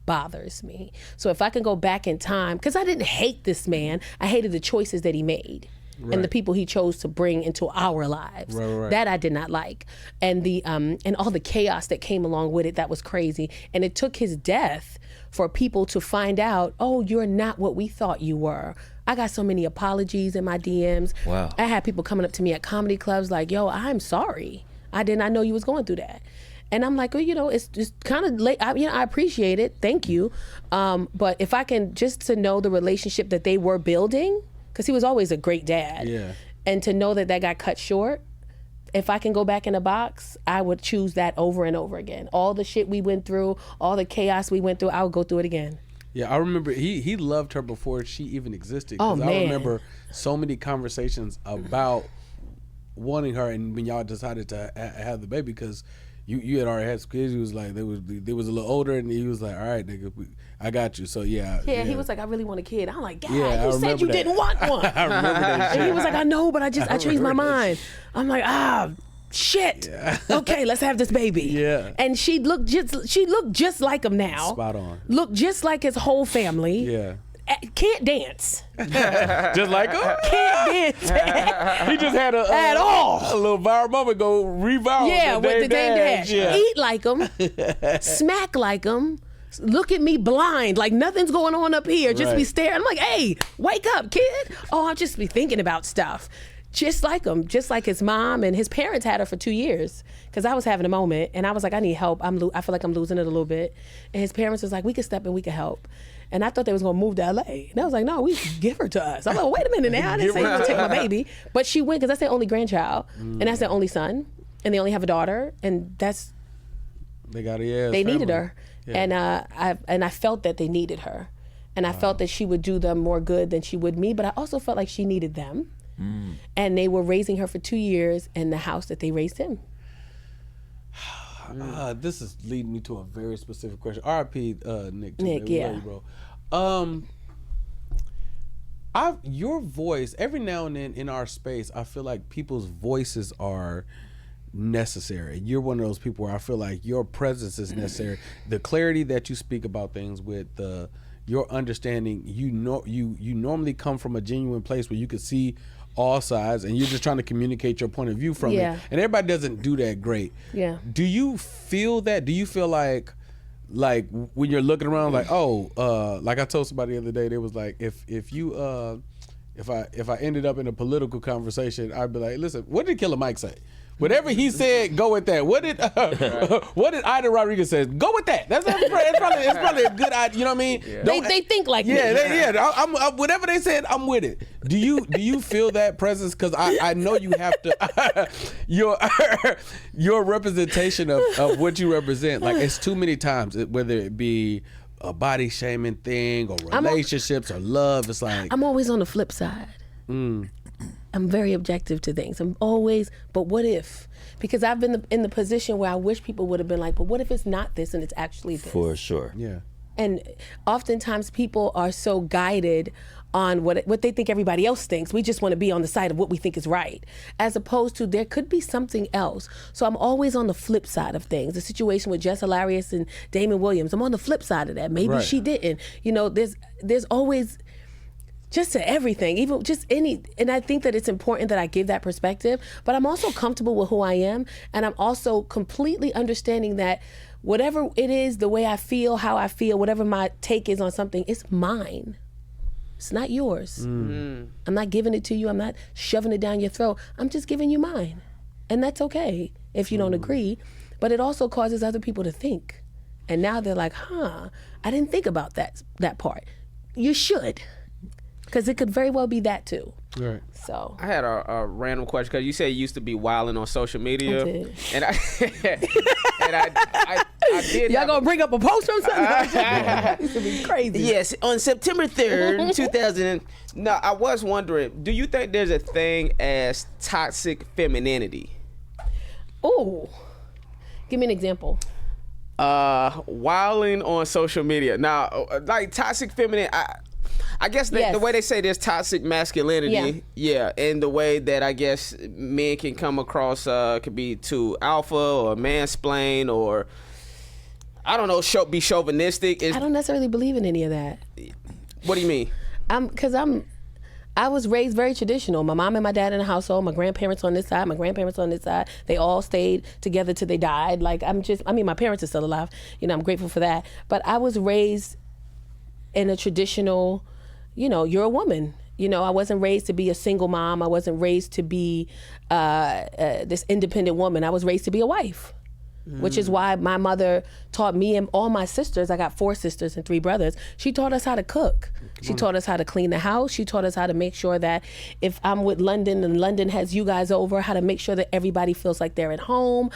bothers me. So if I can go back in time, because I didn't hate this man, I hated the choices that he made. Right. And the people he chose to bring into our lives. Right. That I did not like. And the and all the chaos that came along with it, that was crazy. And it took his death for people to find out, oh, you're not what we thought you were. I got so many apologies in my DMs. Wow. I had people coming up to me at comedy clubs like, yo, I'm sorry. I did not know you was going through that. And I'm like, well, it's just kind of late. I appreciate it. Thank you. But if I can just to know the relationship that they were building, because he was always a great dad. Yeah. And to know that got cut short, if I can go back in the box, I would choose that over and over again. All the shit we went through, all the chaos we went through, I would go through it again. Yeah, I remember he loved her before she even existed. Oh, man. I remember so many conversations about wanting her, and when y'all decided to have the baby, because you had already had some kids. He was like, they was a little older, and he was like, all right, nigga, I got you. So yeah. He was like, I really want a kid. I'm like, God, Yeah, you said you didn't want one. I remember that shit. And he was like, I know, but I changed my mind. I'm like, shit. Yeah. Okay, let's have this baby. Yeah. And she looked just like him now. Spot on. Looked just like his whole family. Yeah. Can't dance. Just like him? Can't dance. He just had at all. A little viral moment go reviral. Yeah, with the Dame Dash. Yeah. Eat like him. Smack like him. Look at me blind, like nothing's going on up here. Just be staring. I'm like, hey, wake up, kid. Oh, I'll just be thinking about stuff. Just like him, just like his mom and his parents had her for 2 years. Because I was having a moment and I was like, I need help. I feel like I'm losing it a little bit. And his parents was like, we can step in, we can help. And I thought they was gonna move to LA. And I was like, no, we give her to us. I'm like, wait a minute now, I didn't say you were gonna take my baby. But she went, because that's their only grandchild. And that's their only son. And they only have a daughter. And that's, they needed her. Yeah. And I felt that they needed her. And I felt that she would do them more good than she would me, but I also felt like she needed them. And they were raising her for 2 years in the house that they raised him. This is leading me to a very specific question. R.I.P. Nick. Nick, yeah. Bro. Your voice, every now and then in our space, I feel like people's voices are necessary. You're one of those people where I feel like your presence is necessary. The clarity that you speak about things with, your understanding, you normally come from a genuine place where you can see all sides and you're just trying to communicate your point of view from it. And everybody doesn't do that great. Yeah. Do you feel that? Do you feel like when you're looking around like, like I told somebody the other day, they was like, if I ended up in a political conversation, I'd be like, listen, what did Killer Mike say? Whatever he said, go with that. What did Ida Rodriguez say? Go with that. That's probably a good idea. You know what I mean? Yeah. They think like me. I'm whatever they said, I'm with it. Do you feel that presence? Because I know you have to. Your representation of what you represent, like it's too many times, whether it be a body shaming thing or relationships or love. It's like I'm always on the flip side. I'm very objective to things. I'm always, but what if? Because I've been in the position where I wish people would have been like, but what if it's not this and it's actually this? For sure. Yeah. And oftentimes people are so guided on what they think everybody else thinks. We just want to be on the side of what we think is right, as opposed to there could be something else. So I'm always on the flip side of things. The situation with Jess Hilarious and Damon Williams, I'm on the flip side of that. Maybe she didn't. You know, there's always just to everything, even just any, and I think that it's important that I give that perspective, but I'm also comfortable with who I am, and I'm also completely understanding that whatever it is, the way I feel, how I feel, whatever my take is on something, it's mine. It's not yours. I'm not giving it to you. I'm not shoving it down your throat. I'm just giving you mine. And that's okay if you don't agree. But it also causes other people to think. And now they're like, I didn't think about that part. You should. Because it could very well be that too. Right. So I had a random question because you said you used to be wilding on social media, I did. and I did. Y'all gonna bring up a post or something? This would be crazy. Yes, on September 3rd, 2000. No, I was wondering, do you think there's a thing as toxic femininity? Ooh, give me an example. Wilding on social media. Now, like toxic feminine. I guess Yes. the way they say there's toxic masculinity, yeah, and the way that I guess men can come across could be too alpha or mansplain or I don't know, be chauvinistic. I don't necessarily believe in any of that. What do you mean? I was raised very traditional. My mom and my dad in the household, my grandparents on this side, my grandparents on this side. They all stayed together till they died. Like my parents are still alive. You know, I'm grateful for that. But I was raised in a traditional, you're a woman. I wasn't raised to be a single mom. I wasn't raised to be this independent woman. I was raised to be a wife, which is why my mother taught me and all my sisters. I got 4 sisters and 3 brothers. She taught us how to cook. She taught us how to clean the house. She taught us how to make sure that if I'm with London and London has you guys over, how to make sure that everybody feels like they're at home.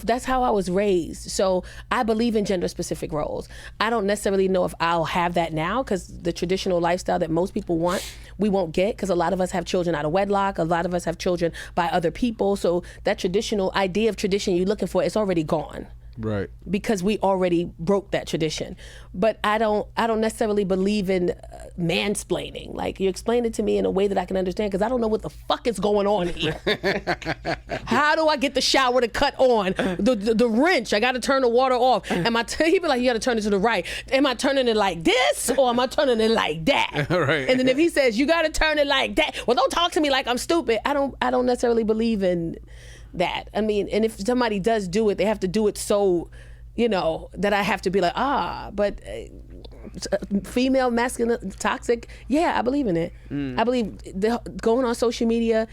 That's how I was raised. So I believe in gender-specific roles. I don't necessarily know if I'll have that now because the traditional lifestyle that most people want, we won't get because a lot of us have children out of wedlock. A lot of us have children by other people. So that traditional idea of tradition you're looking for, it's already gone. Right. Because we already broke that tradition. But I don't necessarily believe in mansplaining. Like, you explain it to me in a way that I can understand because I don't know what the fuck is going on here. How do I get the shower to cut on? The wrench, I got to turn the water off. He be like, you got to turn it to the right. Am I turning it like this or am I turning it like that? Right. And then if he says, you got to turn it like that, well, don't talk to me like I'm stupid. I don't necessarily believe in that. I mean, and if somebody does do it, they have to do it so, that I have to be like, but female, masculine, toxic, yeah, I believe in it. I believe going on social media,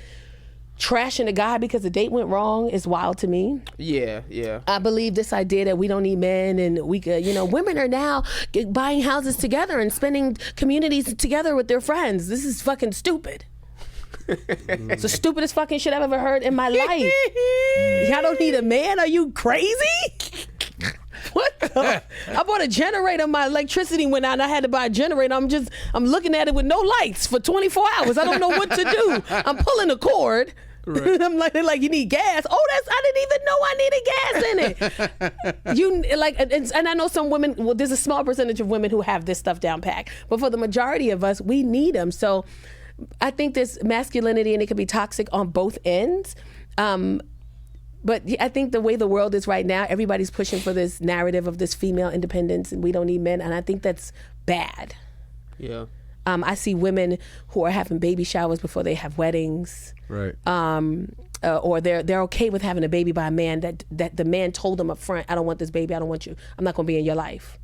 trashing a guy because the date went wrong is wild to me. Yeah. I believe this idea that we don't need men and we could, women are now buying houses together and spending communities together with their friends. This is fucking stupid. It's the stupidest fucking shit I've ever heard in my life. Y'all don't need a man? Are you crazy? What the? I bought a generator. My electricity went out and I had to buy a generator. I'm looking at it with no lights for 24 hours. I don't know what to do. I'm pulling a cord. Right. I'm like, you need gas. I didn't even know I needed gas in it. And I know some women, well, there's a small percentage of women who have this stuff down pat. But for the majority of us, we need them. So I think there's masculinity and it can be toxic on both ends. But I think the way the world is right now, everybody's pushing for this narrative of this female independence and we don't need men. And I think that's bad. Yeah. I see women who are having baby showers before they have weddings. Right. Or they're okay with having a baby by a man that the man told them up front, I don't want this baby, I don't want you. I'm not going to be in your life.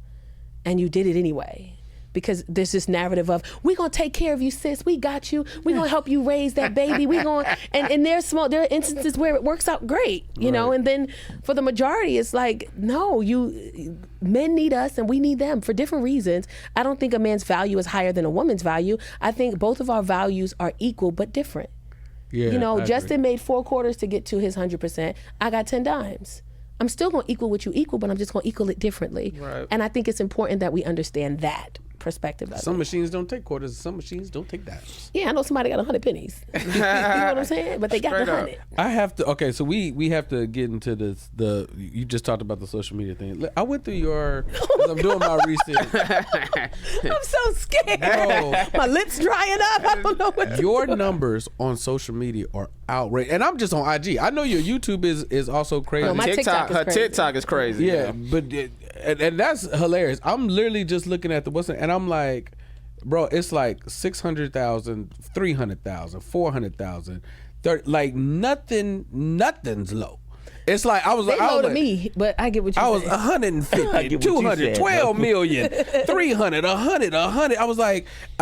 And you did it anyway. Because there's this narrative of, we're going to take care of you, sis. We got you. We're going to help you raise that baby. And there are instances where it works out great, you know? And then for the majority, it's like, no, men need us and we need them for different reasons. I don't think a man's value is higher than a woman's value. I think both of our values are equal but different. Yeah, Justin made 4 quarters to get to his 100%. I got 10 dimes. I'm still going to equal what you equal, but I'm just going to equal it differently. Right. And I think it's important that we understand that perspective of Some it. machines don't take quarters. Some machines don't take dimes. Yeah, I know somebody got 100 pennies. You know what I'm saying? But they got the 100. I have to. Okay, so we have to get into this. You just talked about the social media thing. I went through your. I'm doing my research. I'm so scared. Bro. My lips drying up. I don't know what to Your do. numbers on social media are outrageous, and I'm just on IG. I know your YouTube is also crazy. No, my TikTok is her crazy. TikTok is crazy. Yeah, but and that's hilarious. I'm literally just looking at and I'm like, bro, it's like 600,000, 300,000, 400,000, 30, like nothing's low. It's like I was They like, I low was to like, me, but I get what you I was saying. 150, I get what you 200, said, 12 bro. million, 300, 100, 100. I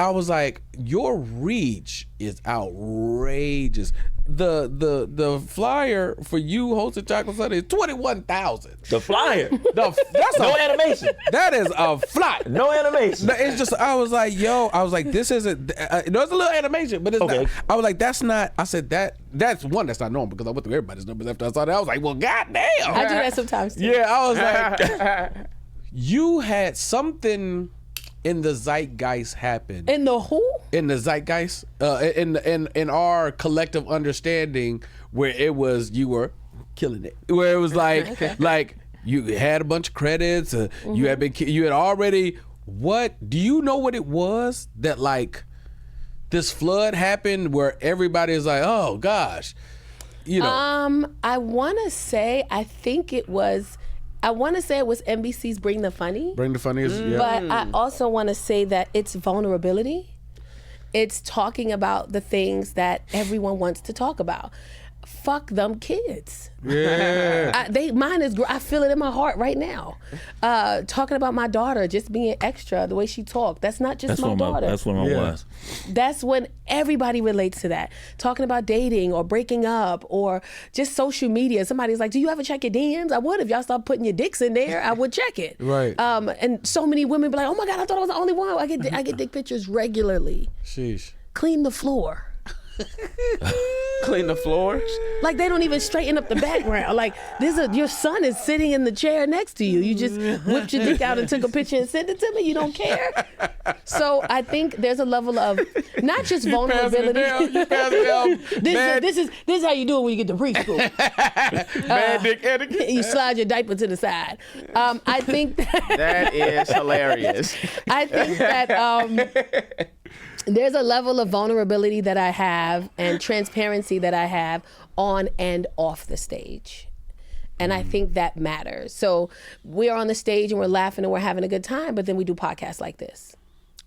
was like, your reach is outrageous. The flyer for you hosting Chocolate Sunday is 21,000. The flyer. That's No a, animation. that is a flyer. No animation. No, it's just, I was like, this isn't, there's a little animation, but it's Okay. not. I was like, that's not, I said, that's one that's not normal, because I went through everybody's numbers after I saw that. I was like, well, goddamn. I do that sometimes too. Yeah, I was like, you had something in the zeitgeist happen. In the who? In the zeitgeist, in our collective understanding, where it was, you were killing it. Where it was like you had a bunch of credits. You had already. What do you know? What it was that like this flood happened where everybody is like, oh gosh, you know. I want to say it was NBC's Bring the Funny. Bring the funniest. Yeah. But I also want to say that it's vulnerability. It's talking about the things that everyone wants to talk about. Fuck them kids. Yeah. Mine is. I feel it in my heart right now. Talking about my daughter just being extra, the way she talked. That's not just my daughter. That's one of my ones. That's when everybody relates to that. Talking about dating or breaking up or just social media. Somebody's like, do you ever check your DMs? I would. If y'all start putting your dicks in there, I would check it. Right. And so many women be like, oh my God, I thought I was the only one. I get dick pictures regularly. Sheesh. Clean the floor. Clean the floors. Like they don't even straighten up the background. Like your son is sitting in the chair next to you. You just whipped your dick out and took a picture and sent it to me. You don't care. So I think there's a level of not just vulnerability. This is how you do it when you get to preschool. Bad dick etiquette. You slide your diaper to the side. I think That is hilarious. I think that there's a level of vulnerability that I have and transparency that I have on and off the stage. And I think that matters. So we're on the stage and we're laughing and we're having a good time, but then we do podcasts like this.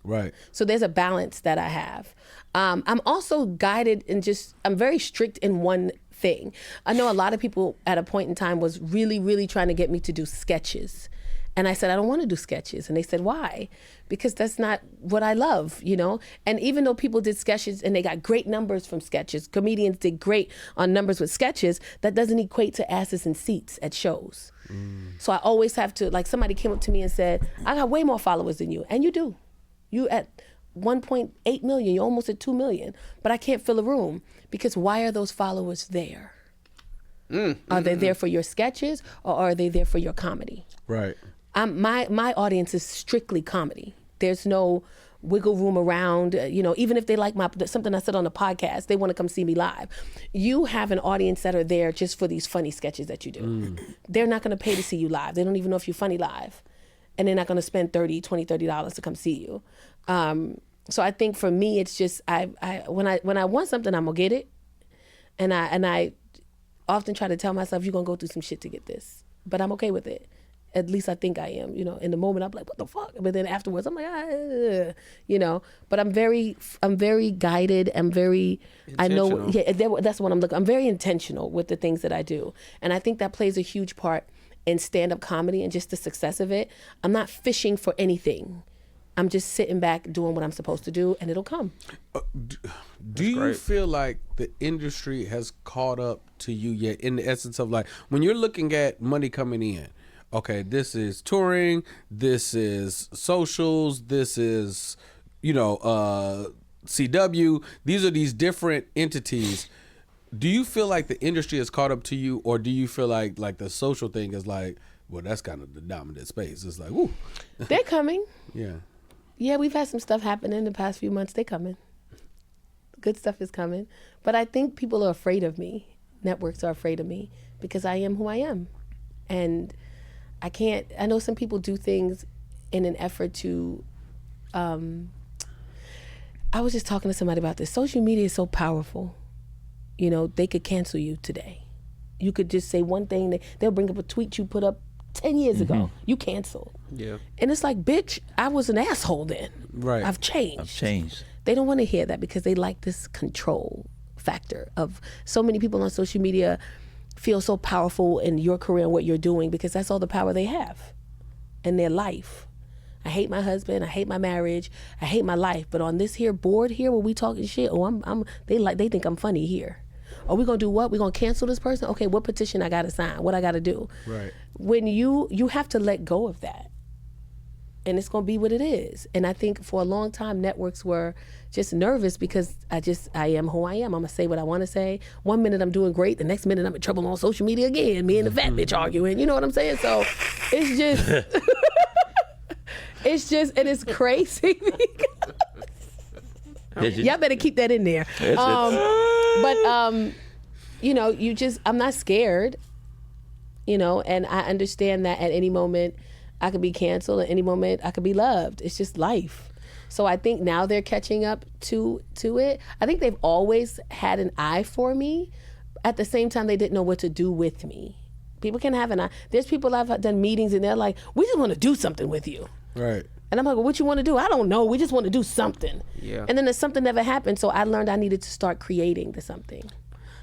Right. So there's a balance that I have. I'm also guided and I'm very strict in one thing. I know a lot of people at a point in time was really, really trying to get me to do sketches. And I said, I don't want to do sketches. And they said, why? Because that's not what I love, you know? And even though people did sketches and they got great numbers from sketches, comedians did great on numbers with sketches, that doesn't equate to asses and seats at shows. So I always have to, like somebody came up to me and said, I got way more followers than you. And you do. You at 1.8 million, you're almost at 2 million. But I can't fill a room because why are those followers there? Are they there for your sketches or are they there for your comedy? Right. My audience is strictly comedy. There's no wiggle room around, even if they like something I said on the podcast, they want to come see me live. You have an audience that are there just for these funny sketches that you do. They're not going to pay to see you live. They don't even know if you're funny live. And they're not going to spend $30 to come see you. So I think for me, it's just, when I want something, I'm going to get it. And I often try to tell myself, you're going to go through some shit to get this. But I'm okay with it. At least I think I am, in the moment I'm like, what the fuck? But then afterwards I'm like, but I'm very guided. I'm very, I know, that's what I'm looking. I'm very intentional with the things that I do. And I think that plays a huge part in stand-up comedy and just the success of it. I'm not fishing for anything. I'm just sitting back doing what I'm supposed to do and it'll come. Do you feel like the industry has caught up to you yet in the essence of like, when you're looking at money coming in, okay, this is touring, this is socials, this is, CW. These are these different entities. Do you feel like the industry has caught up to you, or do you feel like the social thing is like, well, that's kind of the dominant space? It's like, woo. They're coming. Yeah. Yeah, we've had some stuff happen in the past few months. They're coming. Good stuff is coming. But I think people are afraid of me. Networks are afraid of me because I am who I am. And I know some people do things in an effort to, I was just talking to somebody about this. Social media is so powerful. They could cancel you today. You could just say one thing, they'll bring up a tweet you put up 10 years ago. You canceled. Yeah. And it's like, bitch, I was an asshole then. Right. I've changed. They don't want to hear that because they like this control factor of so many people on social media feel so powerful in your career and what you're doing because that's all the power they have in their life. I hate my husband. I hate my marriage. I hate my life. But on this here board here where we talking shit, they think I'm funny here. Are we gonna do what? We gonna cancel this person? Okay, what petition I gotta sign? What I gotta do? Right. When you have to let go of that, and it's gonna be what it is. And I think for a long time, networks were just nervous because I am who I am. I'm gonna say what I want to say. 1 minute I'm doing great, the next minute I'm in trouble on social media again. Me and the fat bitch arguing. You know what I'm saying? So it's just. And it's crazy. Y'all better keep that in there. I'm not scared, and I understand that at any moment I could be canceled, at any moment I could be loved. It's just life. So I think now they're catching up to it. I think they've always had an eye for me. At the same time, they didn't know what to do with me. People can have an eye. There's people I've done meetings and they're like, we just want to do something with you. Right. And I'm like, well, what you want to do? I don't know. We just want to do something. Yeah. And then the something never happened. So I learned I needed to start creating the something.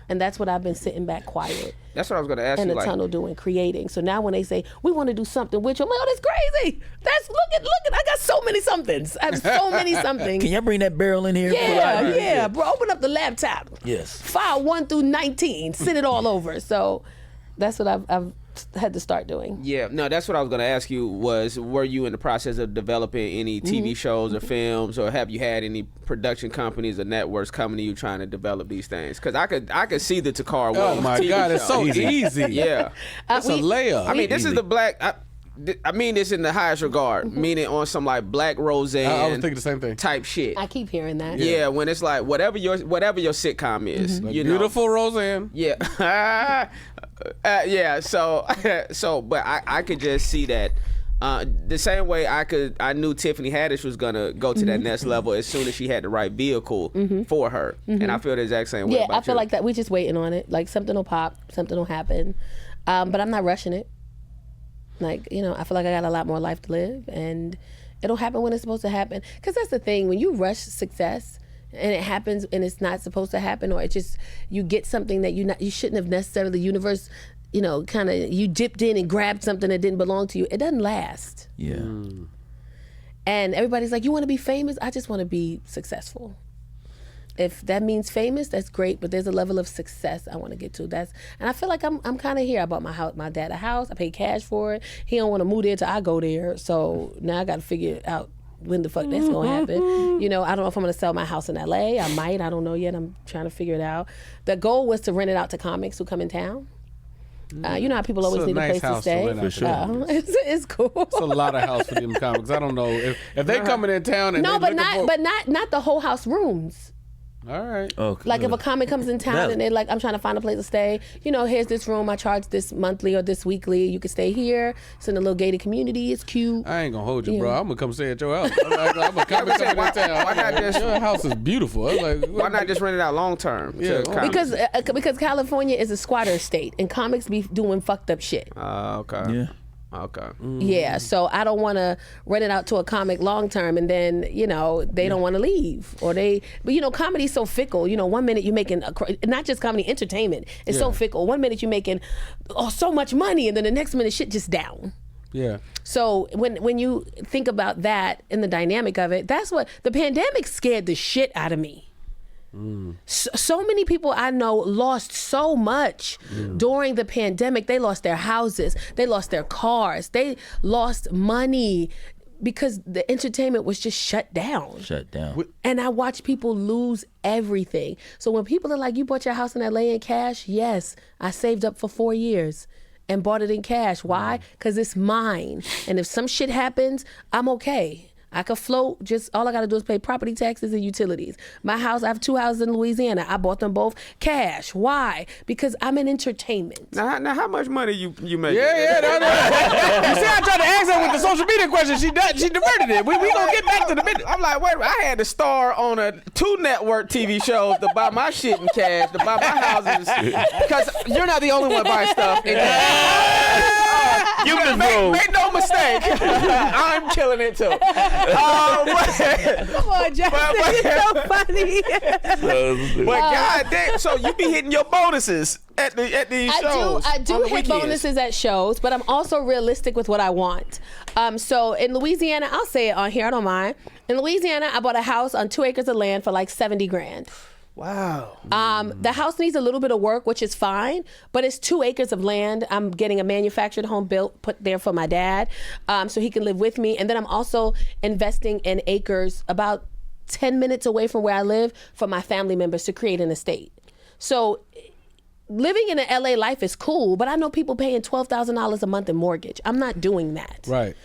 And that's what I've been sitting back quiet. That's what I was going to ask in you. In the tunnel doing, creating. So now when they say, we want to do something with you, I'm like, oh, that's crazy. Look at, I got so many somethings. I have so many somethings. Can y'all bring that barrel in here? Yeah, bro. Open up the laptop. Yes. File 1 through 19. Send it all over. So that's what I've had to start doing. Yeah, no, that's what I was going to ask you was, were you in the process of developing any TV shows or films, or have you had any production companies or networks coming to you trying to develop these things? Because I could see the Tacarra Williams Oh my TV God, show. it's so easy. Yeah. That's a layup. I mean, this is the black... I mean this in the highest regard, meaning on some like Black Roseanne I was thinking the same thing. type shit. I keep hearing that. Yeah, when it's like whatever your sitcom is, Like you know. Beautiful Roseanne. Yeah. Yeah, so but I could just see that the same way I knew Tiffany Haddish was gonna go to that next level as soon as she had the right vehicle for her. And I feel the exact same way Yeah, about I feel you. like that. We're just waiting on it. Like something will pop, something will happen. But I'm not rushing it. Like, I feel like I got a lot more life to live, and it'll happen when it's supposed to happen. Because that's the thing, when you rush success and it happens and it's not supposed to happen, or it just, you get something that you shouldn't have necessarily, the universe, kind of, you dipped in and grabbed something that didn't belong to you, it doesn't last. Yeah. And everybody's like, you want to be famous? I just want to be successful. If that means famous, that's great, but there's a level of success I want to get to. And I feel like I'm kind of here. I bought my dad a house. I paid cash for it. He don't want to move there till I go there. So now I got to figure out when the fuck that's gonna happen. I don't know if I'm gonna sell my house in LA. I might. I don't know yet. I'm trying to figure it out. The goal was to rent it out to comics who come in town. You know how people always need a place to stay. For sure. It's cool. It's a lot of house for them comics. I don't know if they coming in town and no, they but not the whole house rooms. All right. Okay. Like if a comic comes in town and they're like, I'm trying to find a place to stay. Here's this room. I charge this monthly or this weekly. You can stay here. It's in a little gated community. It's cute. I ain't gonna hold you, bro. I'm gonna come stay at your house. I'm a comic coming in town. Why not just- Your house is beautiful. I'm like, Why not just rent it out long term? Yeah, Because California is a squatter state and comics be doing fucked up shit. Okay. Yeah. Okay. Yeah, so I don't want to rent it out to a comic long term and then, they don't want to leave. But comedy's so fickle. 1 minute you're making, not just comedy, entertainment. It's so fickle. 1 minute you're making so much money and then the next minute shit just down. Yeah. So when you think about that and the dynamic of it, that's what, the pandemic scared the shit out of me. So many people I know lost so much during the pandemic. They lost their houses, they lost their cars, they lost money because the entertainment was just shut down. And I watch people lose everything. So when people are like, you bought your house in LA in cash? Yes, I saved up for 4 years and bought it in cash. Why? Because it's mine. And if some shit happens, I'm okay. I could float, just all I gotta do is pay property taxes and utilities. My house, I have 2 houses in Louisiana. I bought them both cash. Why? Because I'm in entertainment. Now how much money you make? Yeah. No. You see, I tried to ask her with the social media question. She diverted it. We gonna get back to the minute. I'm like, wait, I had to star on 2 network TV shows to buy my shit in cash, to buy my houses, because you're not the only one buying stuff in cash. Make no mistake. I'm killing it too. Come on, Justin, you're so funny. But goddamn, so you be hitting your bonuses at these shows. I do hit bonuses at shows, but I'm also realistic with what I want. So in Louisiana, I'll say it on here, I don't mind. In Louisiana, I bought a house on 2 acres of land for like $70,000. Wow. The house needs a little bit of work, which is fine, but it's 2 acres of land. I'm getting a manufactured home built, put there for my dad, so he can live with me. And then I'm also investing in acres about 10 minutes away from where I live for my family members to create an estate. So living in an LA life is cool, but I know people paying $12,000 a month in mortgage. I'm not doing that. Right.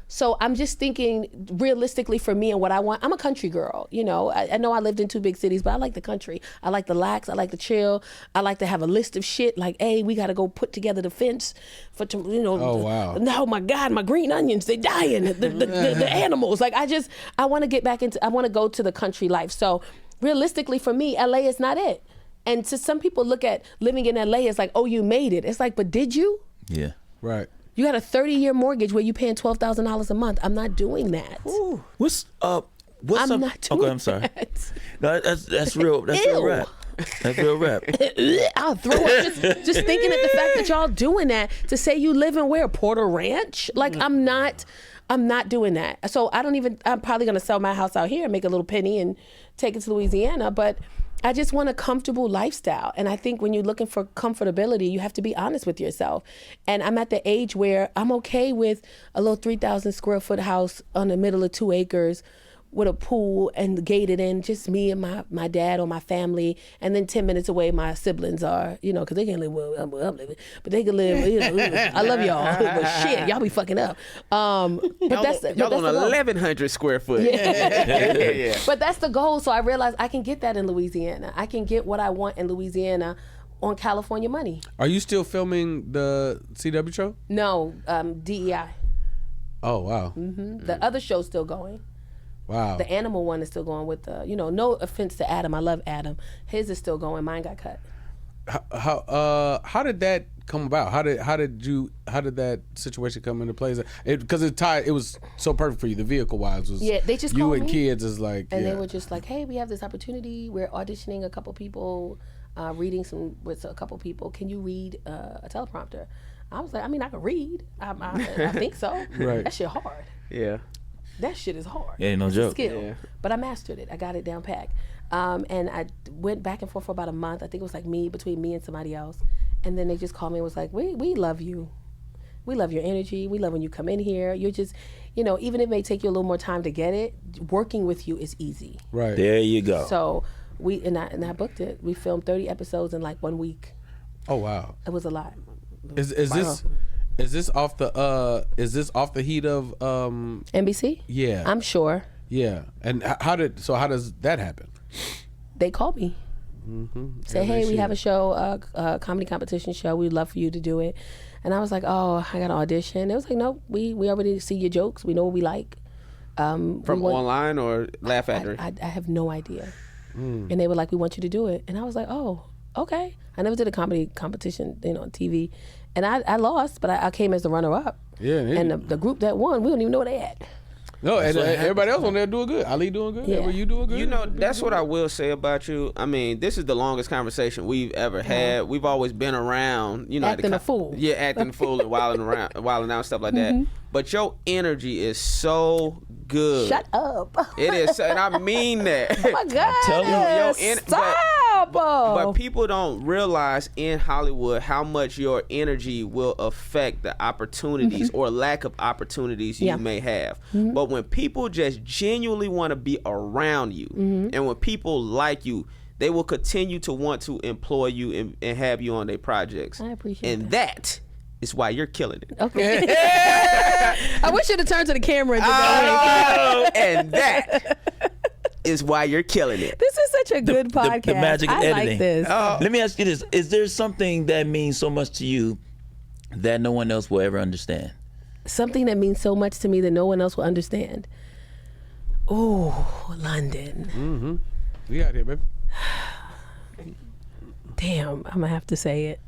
So I'm just thinking realistically for me and what I want. I'm a country girl, you know. I know I lived in 2 big cities, but I like the country. I like the lax. I like the chill. I like to have a list of shit like, hey, we got to go put together the fence for, you know. Oh, wow. Oh my God, my green onions, they dying. The animals. Like I want to get back into, I want to go to the country life. So realistically for me, LA is not it. And to some people look at living in LA as like, oh, you made it. It's like, but did you? Yeah. Right. You got a 30-year mortgage where you're paying $12,000 a month. I'm not doing that. Ooh. What's I'm not doing okay, I'm sorry. that. No, that's real. That's real rap. That's real rap. I'll throw up just thinking at the fact that y'all doing that to say you live in where? Porter Ranch? Like I'm not doing that. So I'm probably gonna sell my house out here and make a little penny and take it to Louisiana, but I just want a comfortable lifestyle. And I think when you're looking for comfortability, you have to be honest with yourself. And I'm at the age where I'm okay with a little 3,000 square foot house on the middle of 2 acres with a pool and gated in, just me and my dad or my family. And then 10 minutes away, my siblings are, you know, because they can't live where I'm living, but they can live, you know, I love y'all, but shit, y'all be fucking up. But y'all on 1,100 square foot. Yeah. But that's the goal. So I realized I can get that in Louisiana. I can get what I want in Louisiana on California money. Are you still filming the CW show? No, DEI. Oh, wow. Mm-hmm. The other show's still going. Wow. The animal one is still going with the, you know, no offense to Adam. I llove Adam. His is still going. Mine got cut. How did that come about? How did that situation come into play? Because it was so perfect for you. The vehicle wise was they just you called and me, kids is like they were just like, hey, we have this opportunity. We're auditioning a couple people, reading with a couple people. Can you read a teleprompter? I was like, I mean, I can read. I think so. Right. That shit hard. Yeah. That shit is hard. Yeah, no joke. Skill. Yeah. But I mastered it. I got it down packed. And I went back and forth for about a month. I think it was like between me and somebody else. And then they just called me and was like, we love you. We love your energy. We love when you come in here. You're just, you know, even if it may take you a little more time to get it, working with you is easy. Right. There you go. So I booked it. We filmed 30 episodes in like 1 week. Oh, wow. It was a lot. Is this off the heat of NBC? Yeah. I'm sure. Yeah. And how does that happen? They called me. Mm-hmm. Say, hey, we have a show, a comedy competition show. We'd love for you to do it. And I was like, oh, I got an audition. It was like, no, we already see your jokes. We know what we like. From online or Laugh Factory? I have no idea. And they were like, we want you to do it. And I was like, oh, okay. I never did a comedy competition, you know, on TV. And I lost, but I came as the runner-up. Yeah. And the group that won, we don't even know where they at. No, and everybody else on there doing good. Ali doing good. Yeah. You doing good. You know, that's what I will say about you. I mean, this is the longest conversation we've ever had. We've always been around, you know, acting a fool. Yeah, acting a fool and wilding out, stuff like that. But your energy is so good. Shut up. It is, and I mean that. Oh my God. Stop. But people don't realize in Hollywood how much your energy will affect the opportunities or lack of opportunities you may have. But when people just genuinely want to be around you, and when people like you, they will continue to want to employ you and have you on their projects. I appreciate and that is why you're killing it. Okay. I wish you'd have turned to the camera and did that. And that is why you're killing it. This is such a good podcast. The magic of editing. Like this. Let me ask you this. Is there something that means so much to you that no one else will ever understand? Something that means so much to me that no one else will understand. Oh, London. Mm-hmm. We out here, baby. Damn, I'm going to have to say it.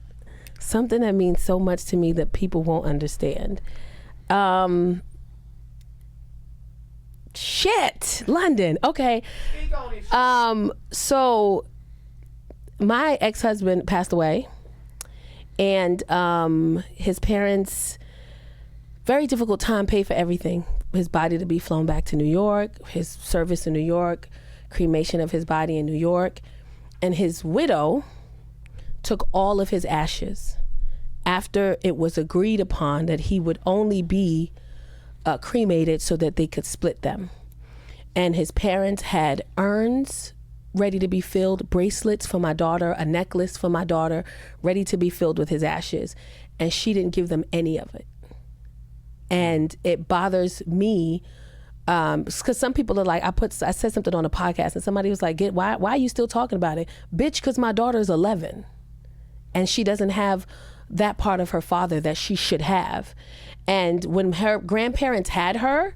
Something that means so much to me that people won't understand. Shit, London. Okay. So my ex-husband passed away, and his parents, very difficult time, paid for everything. His body to be flown back to New York, his service in New York, cremation of his body in New York, and his widow took all of his ashes after it was agreed upon that he would only be cremated so that they could split them. And his parents had urns ready to be filled, bracelets for my daughter, a necklace for my daughter, ready to be filled with his ashes. And she didn't give them any of it. And it bothers me because some people are like, I said something on a podcast and somebody was like, why are you still talking about it? Bitch, because my daughter's 11 and she doesn't have that part of her father that she should have. And when her grandparents had her,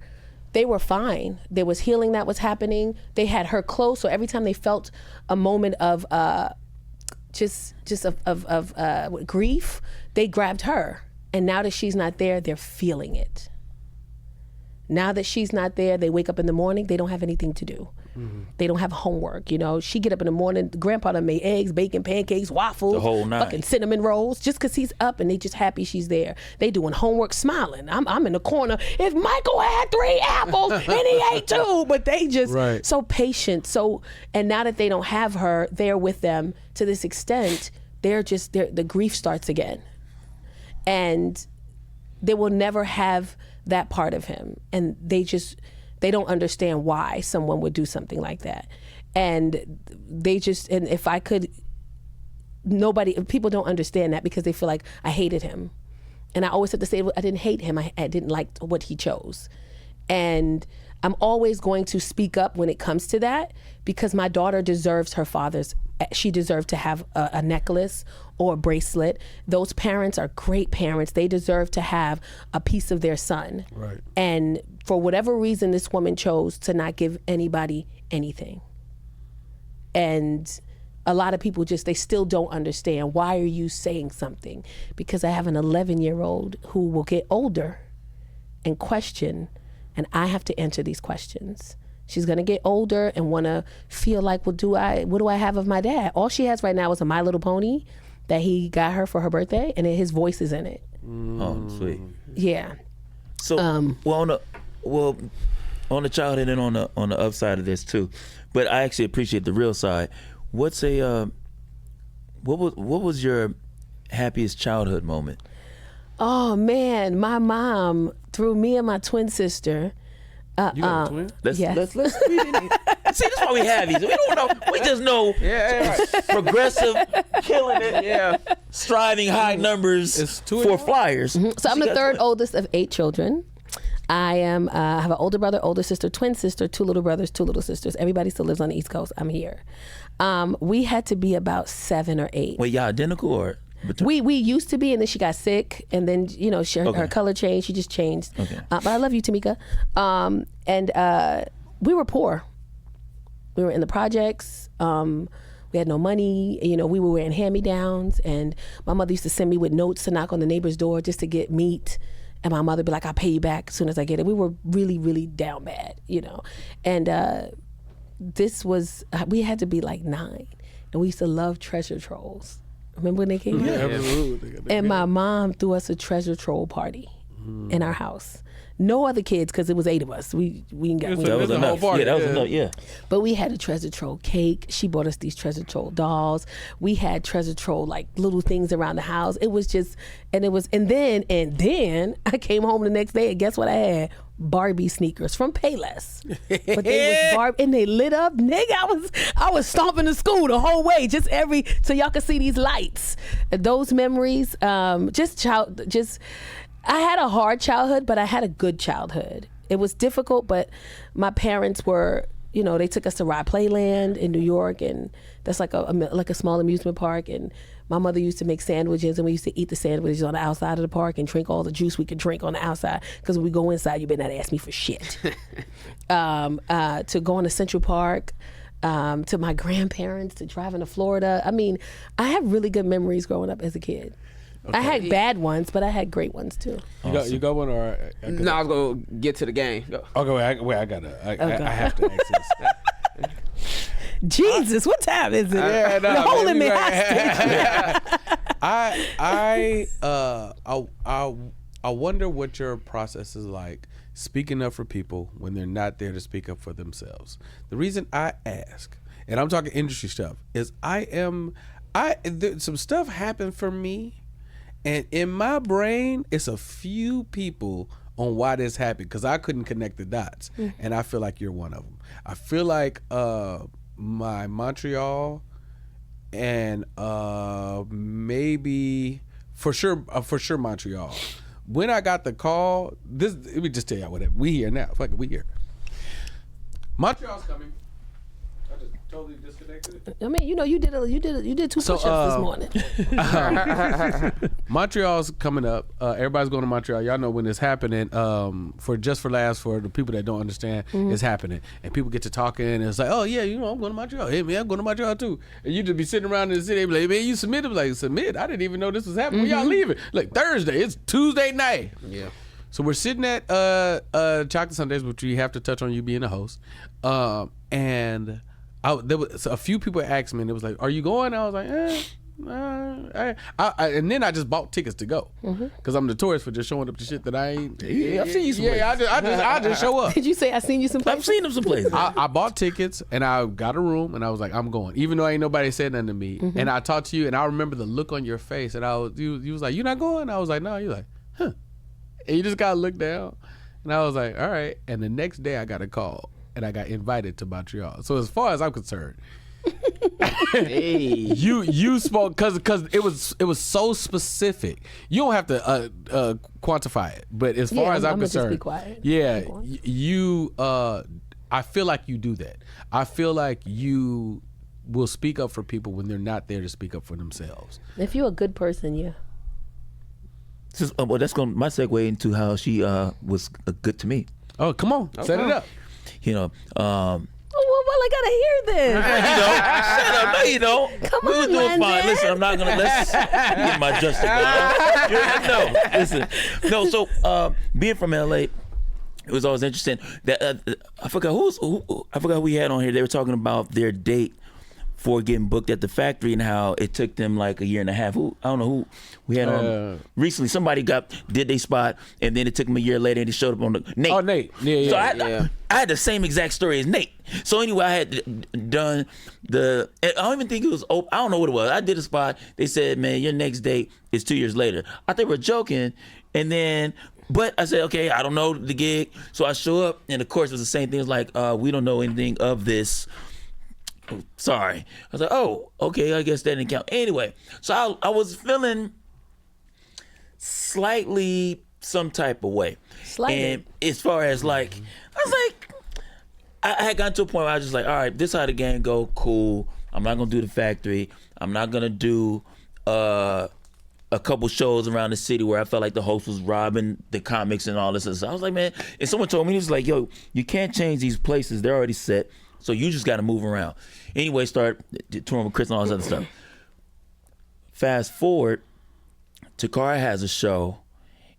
they were fine. There was healing that was happening. They had her close, so every time they felt a moment of grief, they grabbed her. And now that she's not there, they're feeling it. Now that she's not there, they wake up in the morning, they don't have anything to do. Mm-hmm. They don't have homework, you know. She get up in the morning, grandpa done made eggs, bacon, pancakes, waffles, the whole night. Fucking cinnamon rolls, just because he's up and they just happy she's there. They doing homework smiling. I'm in the corner. If Michael had 3 apples and he ate 2, but they just so patient. So, and now that they don't have her there with them to this extent, the grief starts again. And they will never have that part of him. And they don't understand why someone would do something like that. And and if I could, people don't understand that because they feel like I hated him. And I always have to say, I didn't hate him. I didn't like what he chose. And I'm always going to speak up when it comes to that because my daughter deserves her father's. She deserved to have a necklace or a bracelet. Those parents are great parents. They deserve to have a piece of their son. Right. And for whatever reason, this woman chose to not give anybody anything. And a lot of people they still don't understand. Why are you saying something? Because I have an 11-year-old who will get older and question, and I have to answer these questions. She's gonna get older and wanna feel like, what do I have of my dad? All she has right now is a My Little Pony that he got her for her birthday, and his voice is in it. Oh, sweet. Yeah. So, on the childhood and on the upside of this too, but I actually appreciate the real side. What was your happiest childhood moment? Oh man, my mom threw me and my twin sister. You got a twin? Let's yes. let's see, that's why we have these. We don't know. We just know progressive, killing it, striving high numbers for flyers. Mm-hmm. So I'm the third oldest of 8 children. I have an older brother, older sister, twin sister, 2 little brothers, 2 little sisters. Everybody still lives on the East Coast. I'm here. We had to be about 7 or 8. Wait, y'all identical or? We used to be, and then she got sick, and then her color changed. She just changed. Okay. But I love you, Tamika. And we were poor. We were in the projects. We had no money. We were wearing hand-me-downs, and my mother used to send me with notes to knock on the neighbor's door just to get meat. And my mother would be like, "I'll pay you back as soon as I get it." We were really, really down bad, And we had to be like 9, and we used to love treasure trolls. Remember when they came out? Yeah, absolutely. And my mom threw us a treasure troll party in our house. No other kids, because it was 8 of us. We ain't got. That was enough. Yeah, that was enough. Yeah. But we had a treasure troll cake. She bought us these treasure troll dolls. We had treasure troll like little things around the house. It was just, and then I came home the next day and guess what I had? Barbie sneakers from Payless. But they was Barbie and they lit up. Nigga, I was stomping to school the whole way, so y'all could see these lights. Those memories, I had a hard childhood, but I had a good childhood. It was difficult, but my parents were, they took us to Ride Playland in New York, and that's like a small amusement park. And my mother used to make sandwiches, and we used to eat the sandwiches on the outside of the park and drink all the juice we could drink on the outside. Because when we go inside, you better not ask me for shit. To going to Central Park, to my grandparents, to driving to Florida. I mean, I have really good memories growing up as a kid. Okay. I had bad ones, but I had great ones too. You got one or? No, I was gonna get to the game. Go. Okay, wait, I have to ask this. Jesus, what time is it? Yeah, no, You're holding me man, hostage. I wonder what your process is like speaking up for people when they're not there to speak up for themselves. The reason I ask, and I'm talking industry stuff, is some stuff happened for me, and in my brain, it's a few people on why this happened because I couldn't connect the dots, and I feel like you're one of them. I feel like my Montreal and maybe for sure Montreal. When I got the call, let me just tell y'all whatever. We here now. Fuck it, we here. Montreal's coming. I just totally disconnected it. I mean, you did 2 push-ups this morning. Montreal's coming up. Everybody's going to Montreal. Y'all know when it's happening. For laughs, for the people that don't understand, it's happening, and people get to talking, and it's like, oh yeah, I'm going to Montreal. Hey man, I'm going to Montreal too. And you just be sitting around in the city, and be like, man, you submitted? Like, submit? I didn't even know this was happening. When y'all leaving? Like Thursday. It's Tuesday night. Yeah. So we're sitting at Chocolate Sundays, which we have to touch on you being a host, and. There was a few people asked me, and it was like, "Are you going?" I was like, and then I just bought tickets to go because I'm notorious for just showing up to shit that I ain't. Yeah, I've seen you some places. I just show up. Did you say I seen you some places? I've seen them some places. I bought tickets and I got a room and I was like, I'm going, even though ain't nobody said nothing to me. And I talked to you and I remember the look on your face, and you was like, "You not going?" I was like, "No." You're like, "Huh," and you just gotta look down, and I was like, "All right." And the next day I got a call. And I got invited to Montreal. So as far as I'm concerned, you spoke because it was so specific. You don't have to quantify it, but as far as I'm concerned, just be quiet. Yeah, you. I feel like you do that. I feel like you will speak up for people when they're not there to speak up for themselves. If you're a good person, yeah. Well, that's my segue into how she was good to me. Oh, come on, set it up. Well, I gotta hear this. Shut up. No, you don't. Come we on, were doing London. fine. Listen, I'm not gonna get my just no. Listen, no. So being from LA, it was always interesting. That I forgot who we had on here. They were talking about their date for getting booked at the factory and how it took them like a year and a half. I don't know who we had on recently. Somebody did their spot, and then it took them a year later, and they showed up on the Nate. Oh, Nate. Yeah. So I had the same exact story as Nate. So anyway, I had done I don't even think it was open. I don't know what it was. I did a spot. They said, "Man, your next date is 2 years later." I thought they were joking, and then. But I said, okay, I don't know the gig. So I show up, and of course, it was the same thing. It was like, we don't know anything of this. Sorry. I was like, oh, okay, I guess that didn't count. Anyway, so I was feeling slightly some type of way. Slightly. And as far as like, I was like, I had gotten to a point where I was just like, all right, this how the game go, cool. I'm not going to do the factory. I'm not going to do a couple shows around the city where I felt like the host was robbing the comics and all this. And so I was like, man, and someone told me, he was like, yo, you can't change these places. They're already set. So you just got to move around. Anyway, start touring with Chris and all this other stuff. Fast forward, Tacarra has a show,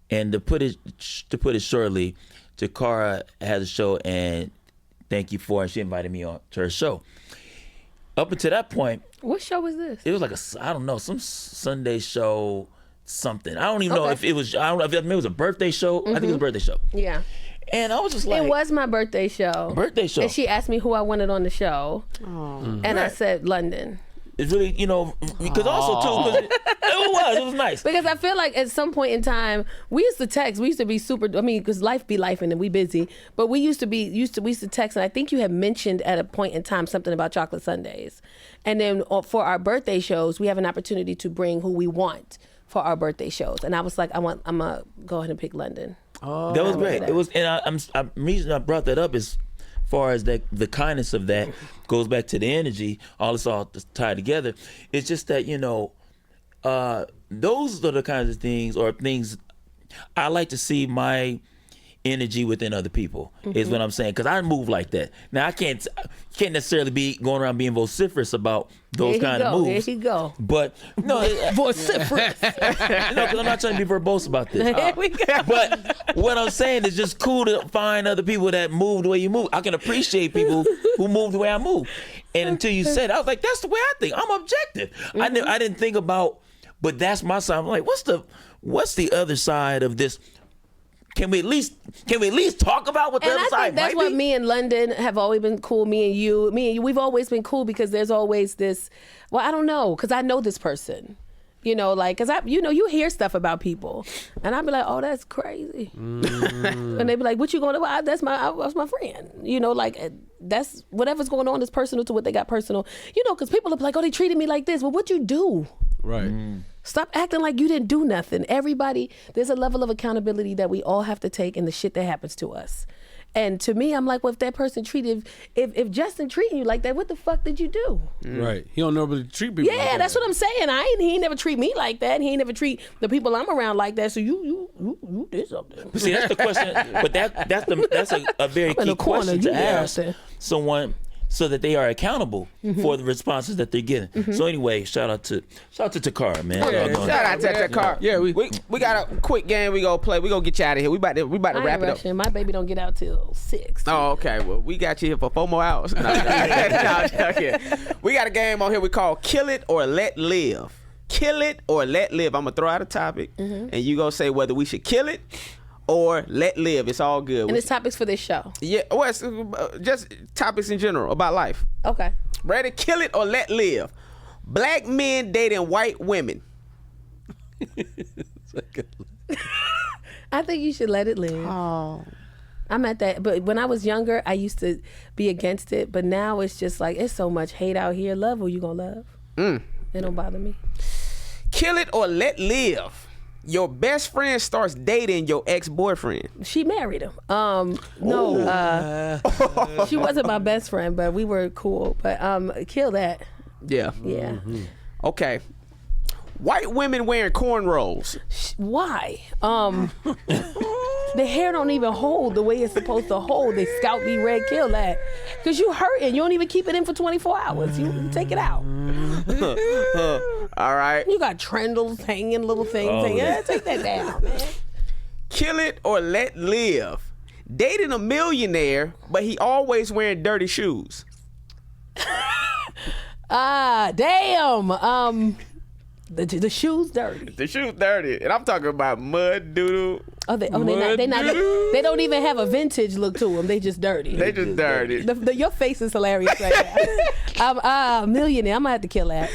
and to put it shortly, Tacarra has a show, and thank you for it. She invited me on to her show. Up until that point, what show was this? it was like I don't know, some Sunday show, something. I don't even know if it was. I don't know if it was a birthday show. I think it was a birthday show. Yeah. And I was just like, it was my birthday show. Birthday-show. And she asked me who I wanted on the show. And I said London. It's really, because also too, because it was nice. Because I feel like at some point in time, we used to text. We used to be super. I mean, because life be life, and then we busy. But we used to text, and I think you had mentioned at a point in time something about chocolate sundaes, and then for our birthday shows, we have an opportunity to bring who we want for our birthday shows. And I was like, I'm gonna go ahead and pick London. Oh, that was great. It was, and the reason I brought that up is, as far as the kindness of that goes back to the energy, all tied together. It's just that, those are the kinds of things, or things I like to see my energy within other people is what I'm saying, because I move like that. Now I can't necessarily be going around being vociferous about those kind of moves. Here you go. But no, Vociferous. no, because I'm not trying to be verbose about this. Here we go. But what I'm saying is just cool to find other people that move the way you move. I can appreciate people who move the way I move. And until you said it, I was like, that's the way I think. I'm objective. I didn't think about, but that's my side. I'm like, what's the other side of this? Can we at least talk about what the other side might be? And I think that's what me and London have always been cool. Me and you, we've always been cool because there's always this. Well, I don't know, because I know this person. You know, like, because you hear stuff about people, and I'd be like, oh, that's crazy. And they'd be like, what you going to? That's my friend. You know, like, that's whatever's going on is personal to what they got personal. You know, because people are like, oh, they treated me like this. Well, what'd you do? Right. Stop acting like you didn't do nothing. Everybody, there's a level of accountability that we all have to take in the shit that happens to us. And to me, I'm like, well, if that person if Justin treating you like that, what the fuck did you do? Right. He don't normally treat people. Yeah, like that's that. what I'm saying. He ain't never treat me like that. He ain't never treat the people I'm around like that. So you did something. See, that's the question. But that's a very key question to ask someone, so that they are accountable for the responses that they're getting. So anyway, shout out to Tacarra, man. Shout out to Tacarra. Yeah, we got a quick game we gonna play. We gonna get you out of here. We about to wrap it up. My baby don't get out till 6. Oh, okay. Well, we got you here for 4 more hours. No, we got a game on here we call Kill It or Let Live. Kill it or let live. I'm gonna throw out a topic, and you gonna say whether we should kill it or let live. It's all good. And it's topics for this show. Yeah, well, it's just topics in general about life. Okay. Ready? Kill it or let live. Black men dating white women. I think you should let it live. Oh. I'm at that. But when I was younger, I used to be against it. But now it's just like, it's so much hate out here. Love who you gonna love. It don't bother me. Kill it or let live. Your best friend starts dating your ex-boyfriend. She married him. No, she wasn't my best friend, but we were cool. But kill that. Yeah. Yeah. Okay. White women wearing cornrows. Why? The hair don't even hold the way it's supposed to hold. They scalp me red, kill that. Because you hurting. You don't even keep it in for 24 hours. You take it out. All right. You got trendles hanging, little things. Yeah, take that down, man. Kill it or let live. Dating a millionaire, but he always wearing dirty shoes. Damn. The shoes dirty. The shoes dirty, and I'm talking about mud doodle. They don't even have a vintage look to them. They just dirty. They just dirty. Your face is hilarious right now. I'm a millionaire. I'm gonna have to kill that.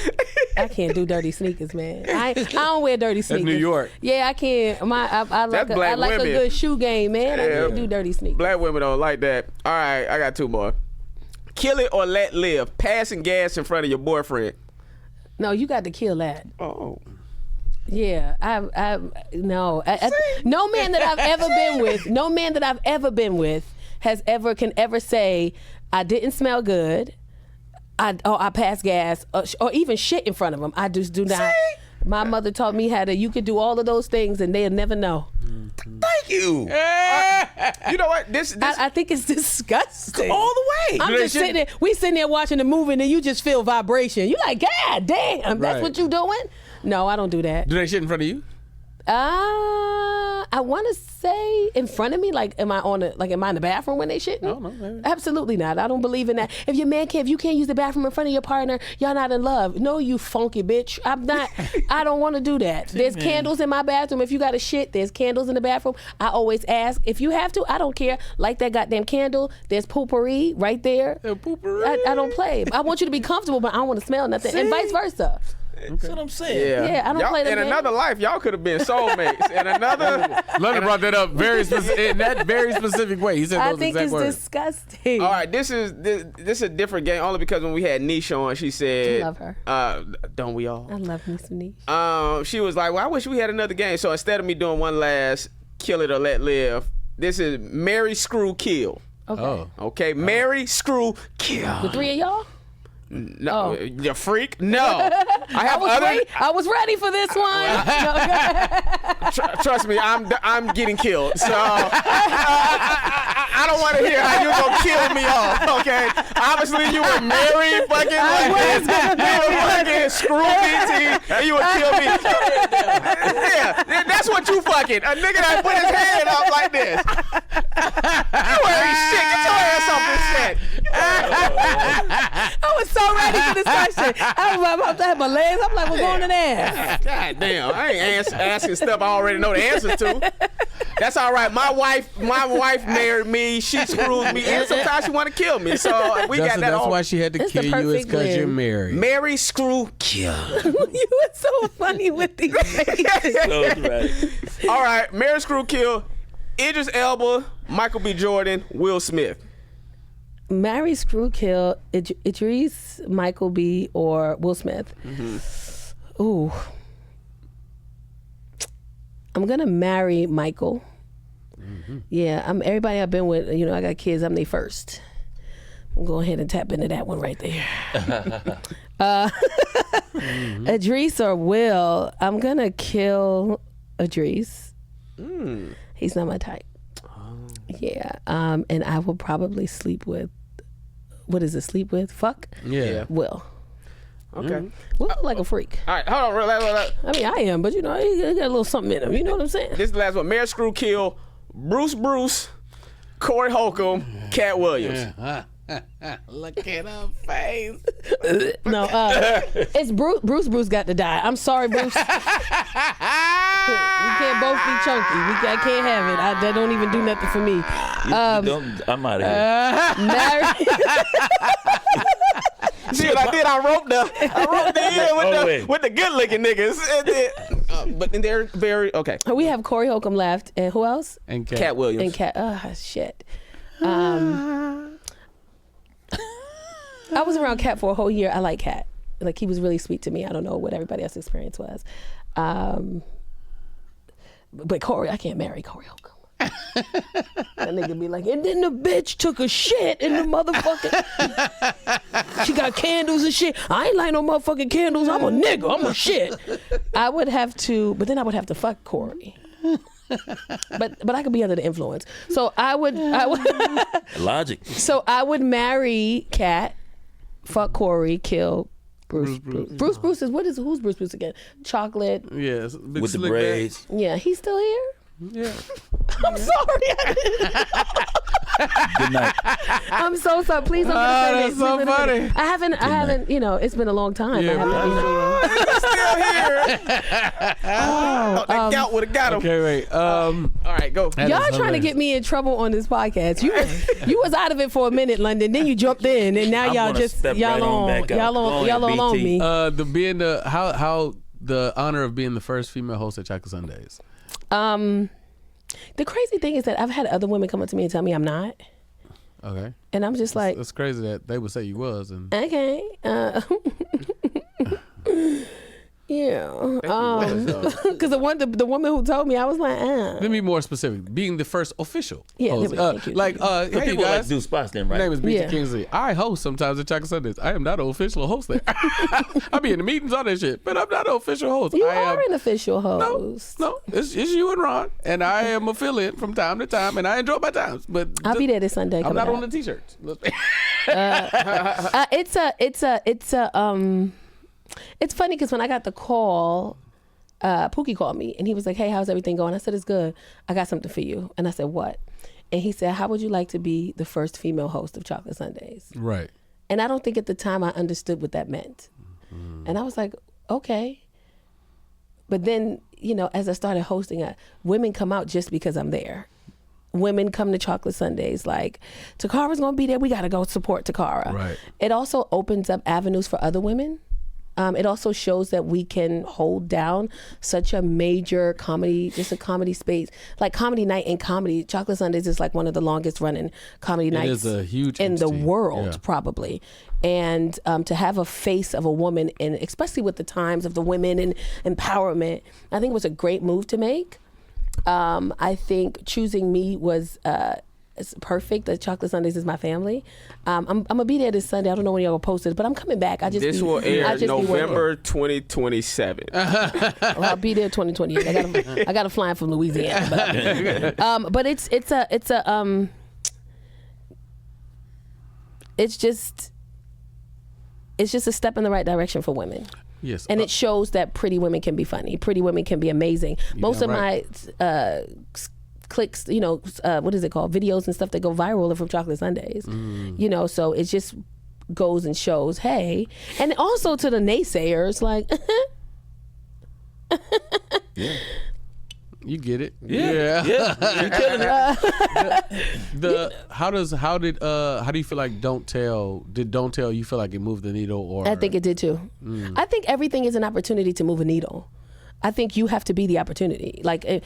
I can't do dirty sneakers, man. I don't wear dirty sneakers. That's New York. Yeah, I can't. I like a good shoe game, man. I can't do dirty sneakers. Black women don't like that. All right, I got 2 more. Kill it or let live. Passing gas in front of your boyfriend. No, you got to kill that. Oh. Yeah, no man that I've ever been with can ever say I didn't smell good, I passed gas, or even shit in front of them. I just do not. My mother taught me you could do all of those things and they'll never know. Thank you. You know what? I think it's disgusting. All the way. I'm just sitting there. We sitting there watching the movie and then you just feel vibration. You like, God damn, that's what you doing? No, I don't do that. Do they shit in front of you? I want to say in front of me, like, am I in the bathroom when they shitting? No. Absolutely not. I don't believe in that. If you can't use the bathroom in front of your partner, y'all not in love. No, you funky bitch. I'm not. I don't want to do that. There's candles in my bathroom. If you got to shit, there's candles in the bathroom. I always ask if you have to. I don't care. Light that goddamn candle. There's poopery right there. I don't play. I want you to be comfortable, but I don't want to smell nothing, and vice versa. That's what I'm saying. Yeah, I don't play that. In another life, y'all could have been soulmates. In another, London brought that up in that very specific way. He said those exact words. I think it's disgusting. All right, this is a different game only because when we had Niche on, she said, I love her. Don't we all? I love me some Niche. She was like, well, I wish we had another game. So instead of me doing one last kill it or let live, this is marry, screw, kill. Okay. Okay, marry, screw, kill. The 3 of y'all? No, you freak. No, I have I was ready for this one. Trust me, I'm getting killed. So I don't want to hear how you gonna kill me off. Okay, obviously you were married, fucking like this. You were fucking screw BT, and you would kill me. Yeah, that's what you fucking a nigga that put his hand up like this. You ain't shit. Get your ass off this shit. I was so ready for this question. I was about to have my legs. I'm like, what's going on there? God damn, I ain't asking stuff I already know the answers to. That's all right. My wife married me. She screws me, and sometimes she want to kill me. So we got that. That's why she had to kill you. Is because you're married. Marry, screw, kill. You were so funny with these faces. All right, marry, screw, kill. Idris Elba, Michael B. Jordan, Will Smith. Marry, screw, kill, Idris, Michael B. or Will Smith. Ooh. I'm going to marry Michael. Yeah, everybody I've been with, I got kids, I'm their first. I'm going ahead and tap into that one right there. Idris or Will, I'm going to kill Idris. He's not my type. Yeah, and I will probably sleep with, what is it, sleep with? Fuck? Yeah. Will. Okay. Will look like a freak. All right, hold on. Relax. I mean, I am, but he got a little something in him. You know what I'm saying? This is the last one. Marry, screw, kill, Bruce, Corey Holcomb, Cat Williams. Look at her face. No, it's Bruce. Bruce got to die. I'm sorry, Bruce. We can't both be chunky. I can't have it. That don't even do nothing for me. I'm out of here. See what I did? I wrote the end with the good looking niggas. But they're very okay. We have Corey Holcomb left, and who else? And Cat Williams. And Cat. Shit. I was around Cat for a whole year. I like Cat. Like, he was really sweet to me. I don't know what everybody else's experience was. But Corey, I can't marry Corey Holcomb. That nigga be like, and then the bitch took a shit in the motherfucking. She got candles and shit. I ain't like no motherfucking candles. I'm a nigga. I'm a shit. I would have to, but then I would have to fuck Corey. But I could be under the influence. So I would Logic. So I would marry Cat, fuck Corey, kill Bruce. Bruce is who's Bruce again? Chocolate. Yeah, with the braids. Yeah, he's still here. Yeah. I'm sorry. Good night. I'm so sorry. Please don't get offended. That's so funny. I haven't. It's been a long time. Yeah, That gout would have got him. Okay, wait. All right, go. Y'all trying to get me in trouble on this podcast. You was out of it for a minute, London. Then you jumped in, and now y'all on me. How the honor of being the first female host at Chocolate Sundays. The crazy thing is that I've had other women come up to me and tell me I'm not. Okay. And I'm just like, it's crazy that they would say you was. And okay. Yeah. Because the woman who told me, I was like, Let me be more specific. Being the first official host. Thank you. Hey, People guys. like to do spots then, right? My name is BT Kingsley. I host sometimes at Chocolate Sundays. I am not an official host there. I be in the meetings, all that shit, but I'm not an official host. You are an official host. No, it's you and Ron, and I am affiliate from time to time, and I enjoy my times. But I'll be there this Sunday. I'm not on the t-shirts. It's funny because when I got the call, Pookie called me and he was like, hey, how's everything going? I said, it's good. I got something for you. And I said, what? And he said, how would you like to be the first female host of Chocolate Sundays? Right. And I don't think at the time I understood what that meant. And I was like, okay. But then, as I started hosting, women come out just because I'm there. Women come to Chocolate Sundays like, Tacarra's going to be there. We got to go support Tacarra. Right. It also opens up avenues for other women. It also shows that we can hold down such a major comedy, just a comedy space. Like Comedy Night in comedy, Chocolate Sundays is like one of the longest running comedy nights is a huge in the entity. world, probably. And to have a face of a woman, and especially with the times of the women and empowerment, I think it was a great move to make. I think choosing me was it's perfect. The Chocolate Sundays is my family. I'm gonna be there this Sunday. I don't know when y'all gonna post it, but I'm coming back. This will air November 2027. Well, I'll be there 2028. I got a flying from Louisiana. But it's just a step in the right direction for women. Yes. And it shows that pretty women can be funny. Pretty women can be amazing. Most of my clicks, what is it called? Videos and stuff that go viral are from Chocolate Sundays. So it just goes and shows, hey. And also to the naysayers, like, you get it. Yeah. You're killing it. How do you feel like Don't Tell you feel like it moved the needle? Or I think it did too. I think everything is an opportunity to move a needle. I think you have to be the opportunity. Like,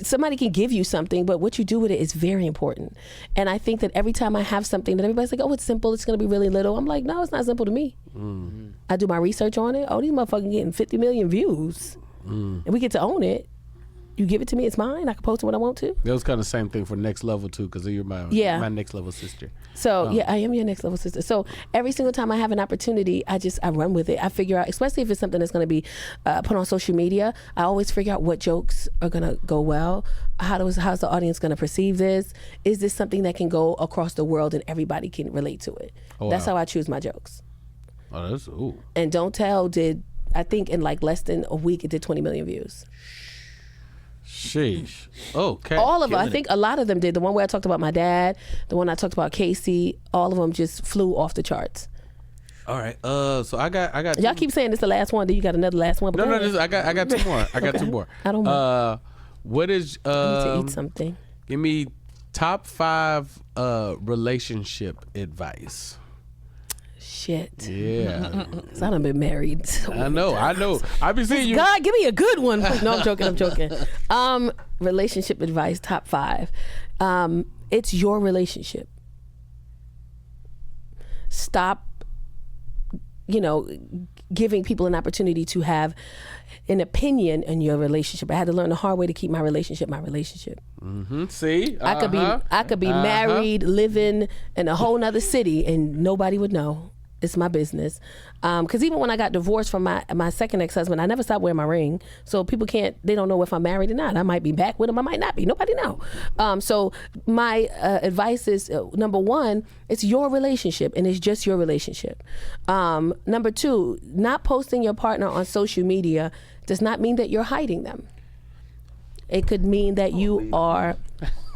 somebody can give you something, but what you do with it is very important. And I think that every time I have something that everybody's like, oh, it's simple, it's going to be really little. I'm like, no, it's not simple to me. I do my research on it. Oh, these motherfuckers getting 50 million views. And we get to own it. You give it to me, it's mine. I can post it when I want to. That was kind of the same thing for Next Level too, because you're my Next Level sister. So I am your Next Level sister. So every single time I have an opportunity, I run with it. I figure out, especially if it's something that's going to be put on social media, I always figure out what jokes are going to go well. How's the audience going to perceive this? Is this something that can go across the world and everybody can relate to it? That's how I choose my jokes. Oh, that's ooh. And Don't Tell did, I think in like less than a week, it did 20 million views. Sheesh. Okay. All of them. I think a lot of them did. The one where I talked about my dad, the one I talked about Casey, all of them just flew off the charts. All right. So I got. Y'all keep saying this the last one. Then you got another last one. No. I got two more. I got two more. I don't know. What is? I need to eat something. Give me top 5 relationship advice. Shit. Yeah. Cause I done been married. So I know. I've been seeing you. God, give me a good one. No, I'm joking. Relationship advice, top 5. It's your relationship. Stop, giving people an opportunity to have an opinion in your relationship. I had to learn the hard way to keep my relationship. Mm-hmm. See? I could be married, living in a whole nother city, and nobody would know. It's my business. Because even when I got divorced from my second ex-husband, I never stopped wearing my ring. So people they don't know if I'm married or not. I might be back with him, I might not be. Nobody know. So my advice is, number 1, it's your relationship, and it's just your relationship. Number 2, not posting your partner on social media does not mean that you're hiding them. It could mean that you are.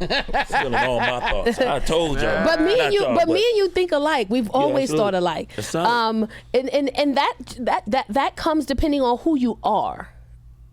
Still all my thoughts. I told y'all. But me and you think alike. We've always thought alike. And that comes depending on who you are.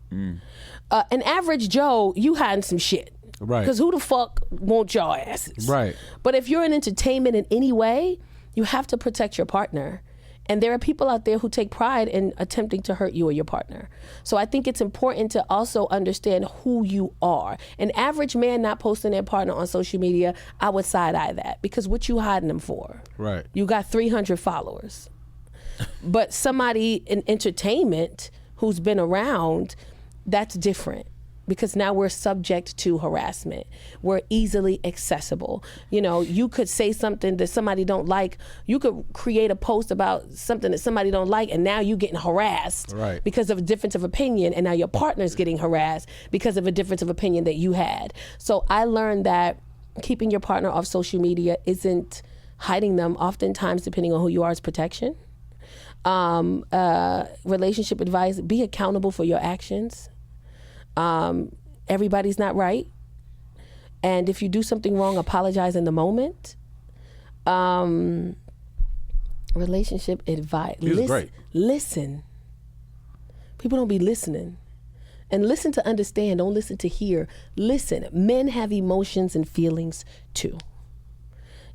An average Joe, you hiding some shit. Right. Because who the fuck want your asses? Right. But if you're in entertainment in any way, you have to protect your partner. And there are people out there who take pride in attempting to hurt you or your partner. So I think it's important to also understand who you are. An average man not posting their partner on social media, I would side-eye that, because what you hiding them for? Right. You got 300 followers. But somebody in entertainment who's been around, that's different. Because now we're subject to harassment. We're easily accessible. You could say something that somebody don't like. You could create a post about something that somebody don't like, and now you getting harassed because of a difference of opinion, and now your partner's getting harassed because of a difference of opinion that you had. So I learned that keeping your partner off social media isn't hiding them. Oftentimes, depending on who you are, is protection. Relationship advice, be accountable for your actions. Everybody's not right. And if you do something wrong, apologize in the moment. Relationship advice. Listen. People don't be listening. And listen to understand, don't listen to hear. Listen. Men have emotions and feelings too.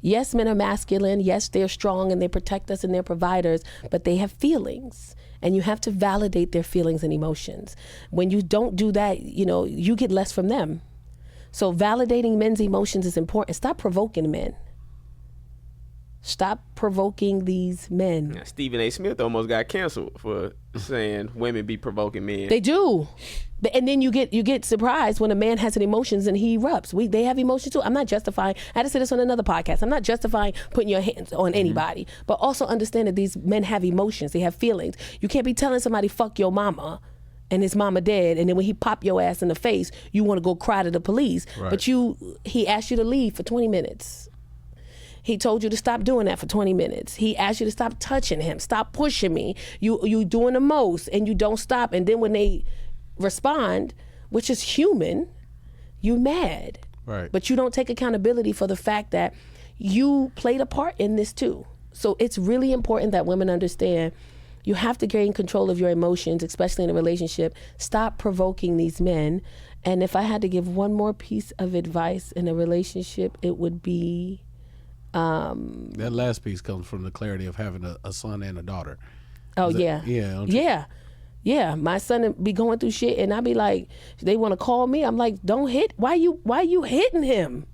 Yes, men are masculine. Yes, they're strong and they protect us and they're providers, but they have feelings. And you have to validate their feelings and emotions. When you don't do that, you get less from them. So validating men's emotions is important. Stop provoking men. Stop provoking these men. Yeah, Stephen A. Smith almost got canceled for saying women be provoking men. They do. And then you get surprised when a man has an emotions and he erupts. They have emotions too. I'm not justifying. I had to say this on another podcast. I'm not justifying putting your hands on anybody, but also understand that these men have emotions. They have feelings. You can't be telling somebody fuck your mama and his mama dead, and then when he pop your ass in the face, you want to go cry to the police. Right. But he asked you to leave for 20 minutes. He told you to stop doing that for 20 minutes. He asked you to stop touching him, stop pushing me. You doing the most, and you don't stop. And then when they respond, which is human, you mad. Right. But you don't take accountability for the fact that you played a part in this too. So it's really important that women understand you have to gain control of your emotions, especially in a relationship. Stop provoking these men. And if I had to give one more piece of advice in a relationship, it would be... that last piece comes from the clarity of having a son and a daughter. Oh, Yeah. Yeah. My son would be going through shit, and I'd be like, they want to call me. I'm like, don't hit. Why you hitting him?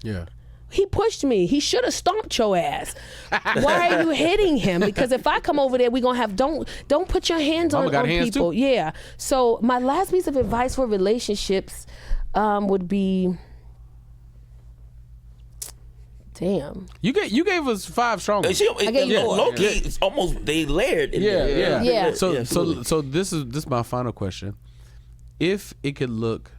Yeah. He pushed me. He should have stomped your ass. Why are you hitting him? Because if I come over there, we gonna have don't put your hands on people. Too. Yeah. So my last piece of advice for relationships would be. Damn. You gave us 5 strong ones. Low key, it's almost they layered. Yeah. So this is my final question. If it could look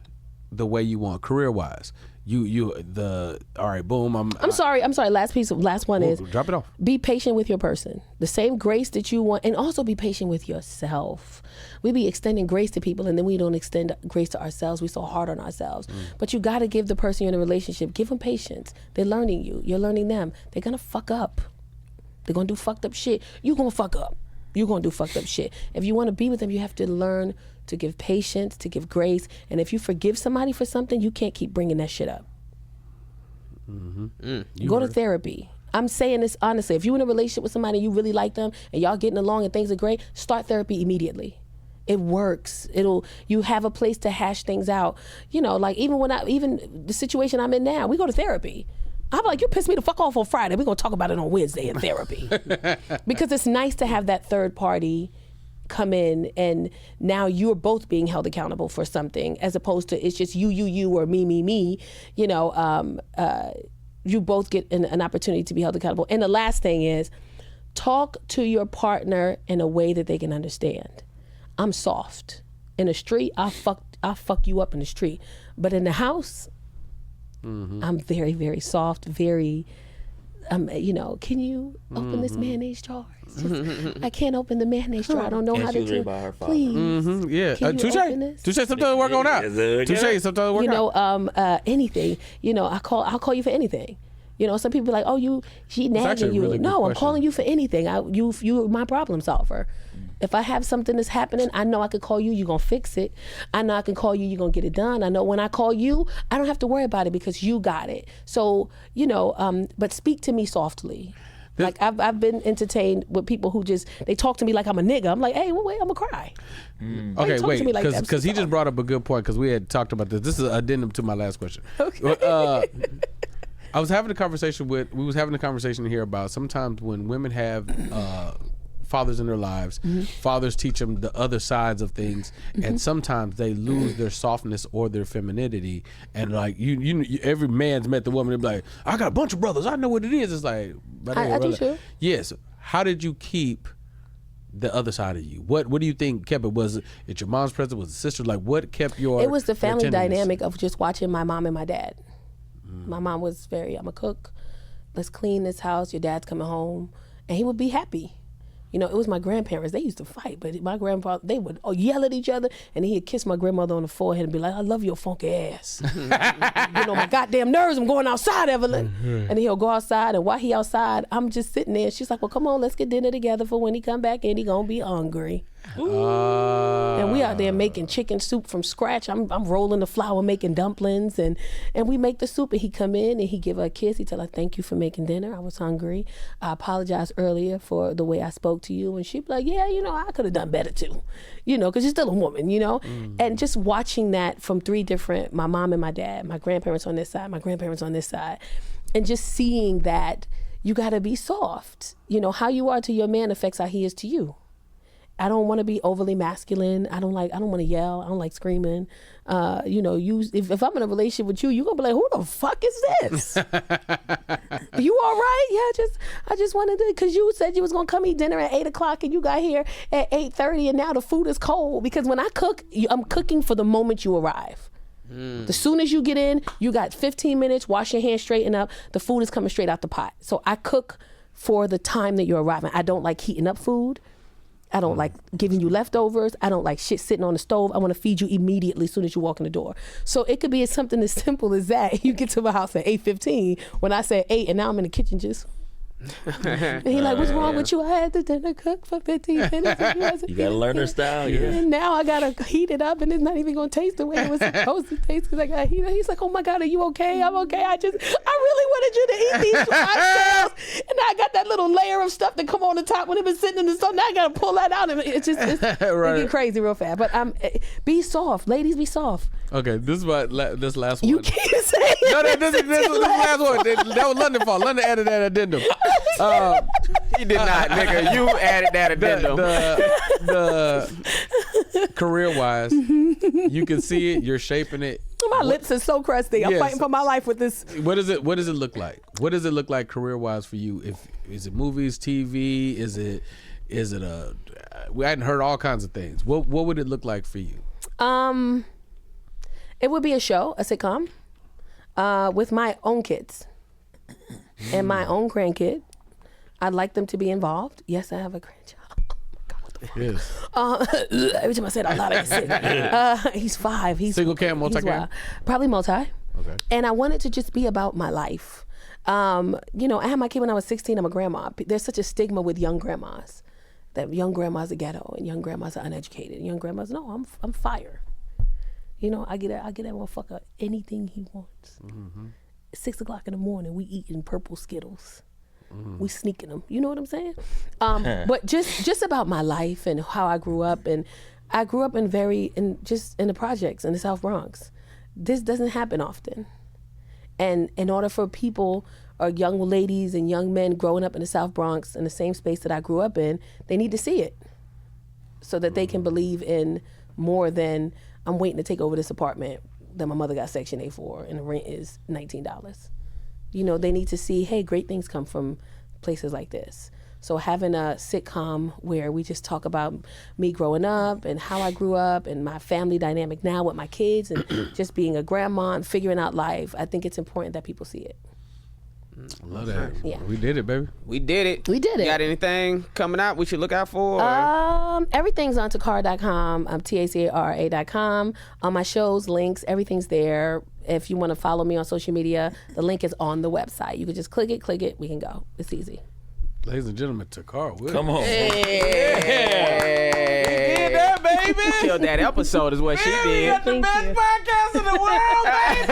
the way you want, career wise, all right, boom. I'm sorry. Last one is drop it off. Be patient with your person. The same grace that you want, and also be patient with yourself. We be extending grace to people, and then we don't extend grace to ourselves. We so hard on ourselves. But you got to give the person you're in a relationship, give them patience. They're learning you. You're learning them. They're gonna fuck up. They're gonna do fucked up shit. You gonna fuck up. You're gonna do fucked up shit. If you want to be with them, you have to learn to give patience, to give grace. And if you forgive somebody for something, you can't keep bringing that shit up. Go to therapy. I'm saying this honestly. If you're in a relationship with somebody and you really like them and y'all getting along and things are great, start therapy immediately. It works. You have a place to hash things out. You know, like even the situation I'm in now, we go to therapy. I'm like, you pissed me the fuck off on Friday. We're gonna talk about it on Wednesday in therapy. Because it's nice to have that third party come in, and now you're both being held accountable for something, as opposed to it's just you or me. You know, you both get an opportunity to be held accountable. And the last thing is, talk to your partner in a way that they can understand. I'm soft. In the street, I'll fuck you up in the street. But in the house, I'm very, very soft, very, you know, can you open this mayonnaise jar? I can't open the mayonnaise jar. I don't know how to do it. Please. Yeah. Can you open this? Touche, sometimes work on that. Touche, sometimes work out. Anything. You know, I'll call you for anything. You know, some people be like, oh, she nagging you. Really no, I'm calling you for anything. You're my problem solver. If I have something that's happening, I know I can call you, you're going to fix it. I know I can call you, you're going to get it done. I know when I call you, I don't have to worry about it because you got it. So, you know, but speak to me softly. Like I've been entertained with people who they talk to me like I'm a nigga. I'm like, hey, wait, I'm going to cry. Okay, wait, because he just brought up a good point, because we had talked about this. This is an addendum to my last question. Okay. We was having a conversation here about sometimes when women have fathers in their lives, fathers teach them the other sides of things, and sometimes they lose their softness or their femininity. And like you every man's met the woman and be like, I got a bunch of brothers, I know what it is. It's like, but I do too. Yes. How did you keep the other side of you? What do you think kept it? Was it your mom's presence? Was it sister? Like, what kept your? It was the family tenderness? dynamic of just watching my mom and my dad. My mom was I'm a cook. Let's clean this house. Your dad's coming home, and he would be happy. You know, it was my grandparents. They used to fight, but my grandpa, they would yell at each other, and he'd kiss my grandmother on the forehead and be like, I love your funky ass. You know, my goddamn nerves, I'm going outside, Evelyn. And he'll go outside, and while he outside, I'm just sitting there. She's like, well, come on, let's get dinner together for when he come back in, he gonna be hungry. And we out there making chicken soup from scratch. I'm rolling the flour, making dumplings, and we make the soup, and he come in and he give her a kiss. He tell her, thank you for making dinner. I was hungry. I apologize earlier for the way I spoke to you. And she'd be like, yeah, you know, I could have done better too, you know, because you're still a woman, you know. And just watching that from three different, my mom and my dad, my grandparents on this side, my grandparents on this side, and just seeing that, you got to be soft. You know, how you are to your man affects how he is to you. I don't want to be overly masculine. I don't want to yell. I don't like screaming. You know, if I'm in a relationship with you, you're going to be like, who the fuck is this? You all right? Yeah, I just wanted to, because you said you was going to come eat dinner at 8 o'clock and you got here at 8:30 and now the food is cold. Because when I cook, I'm cooking for the moment you arrive. As soon as you get in, you got 15 minutes, wash your hands, straighten up. The food is coming straight out the pot. So I cook for the time that you're arriving. I don't like heating up food. I don't like giving you leftovers. I don't like shit sitting on the stove. I want to feed you immediately as soon as you walk in the door. So it could be something as simple as that. You get to my house at 8:15 when I said 8 and now I'm in the kitchen just... And he like, what's wrong with you? I had the dinner cooked for 15 minutes. You gotta learn her style, yeah. And now I gotta heat it up, and it's not even gonna taste the way it was supposed to taste because I gotta heat it. He's like, oh my God, are you okay? I'm okay. I really wanted you to eat these oxtails, and I got that little layer of stuff that come on the top when it was sitting in the stove. Now I gotta pull that out, and it get crazy real fast. But be soft, ladies. Be soft. Okay, this is this last one. You can't say No, this is the last one. That was London fault. London added that addendum. He did not, nigga. You added that addendum. The career-wise, you can see it. You're shaping it. My lips are so crusty. I'm fighting for my life with this. What does it look like? What does it look like career-wise for you? Is it movies, TV? Is it we hadn't heard all kinds of things. What would it look like for you? It would be a show, a sitcom, with my own kids and my own grandkid. I'd like them to be involved. Yes, I have a grandchild. Yes. Every time I say it out loud, I say he's 5. He's single cam, multi-cam? Probably multi. Okay. And I want it to just be about my life. You know, I had my kid when I was 16. I'm a grandma. There's such a stigma with young grandmas that young grandmas are ghetto and young grandmas are uneducated. And young grandmas, no, I'm fire. You know, I get that motherfucker anything he wants. 6 o'clock in the morning, we eating purple Skittles. We sneaking them. You know what I'm saying? But just about my life and how I grew up. And I grew up in the projects in the South Bronx. This doesn't happen often. And in order for people or young ladies and young men growing up in the South Bronx in the same space that I grew up in, they need to see it so that they can believe in more than I'm waiting to take over this apartment that my mother got Section 8 for and the rent is $19. You know, they need to see, hey, great things come from places like this. So having a sitcom where we just talk about me growing up and how I grew up and my family dynamic now with my kids and just being a grandma and figuring out life, I think it's important that people see it. I love that. Yeah. We did it, baby. We did it. Got anything coming out we should look out for? Everything's on Tacarra.com, Tacara.com. On my shows, links, everything's there. If you want to follow me on social media, the link is on the website. You can just click it, we can go. It's easy. Ladies and gentlemen, Tacarra Williams. Come on. Hey. We did that, baby. Killed that episode is what she did. We got the best podcast in the world, baby.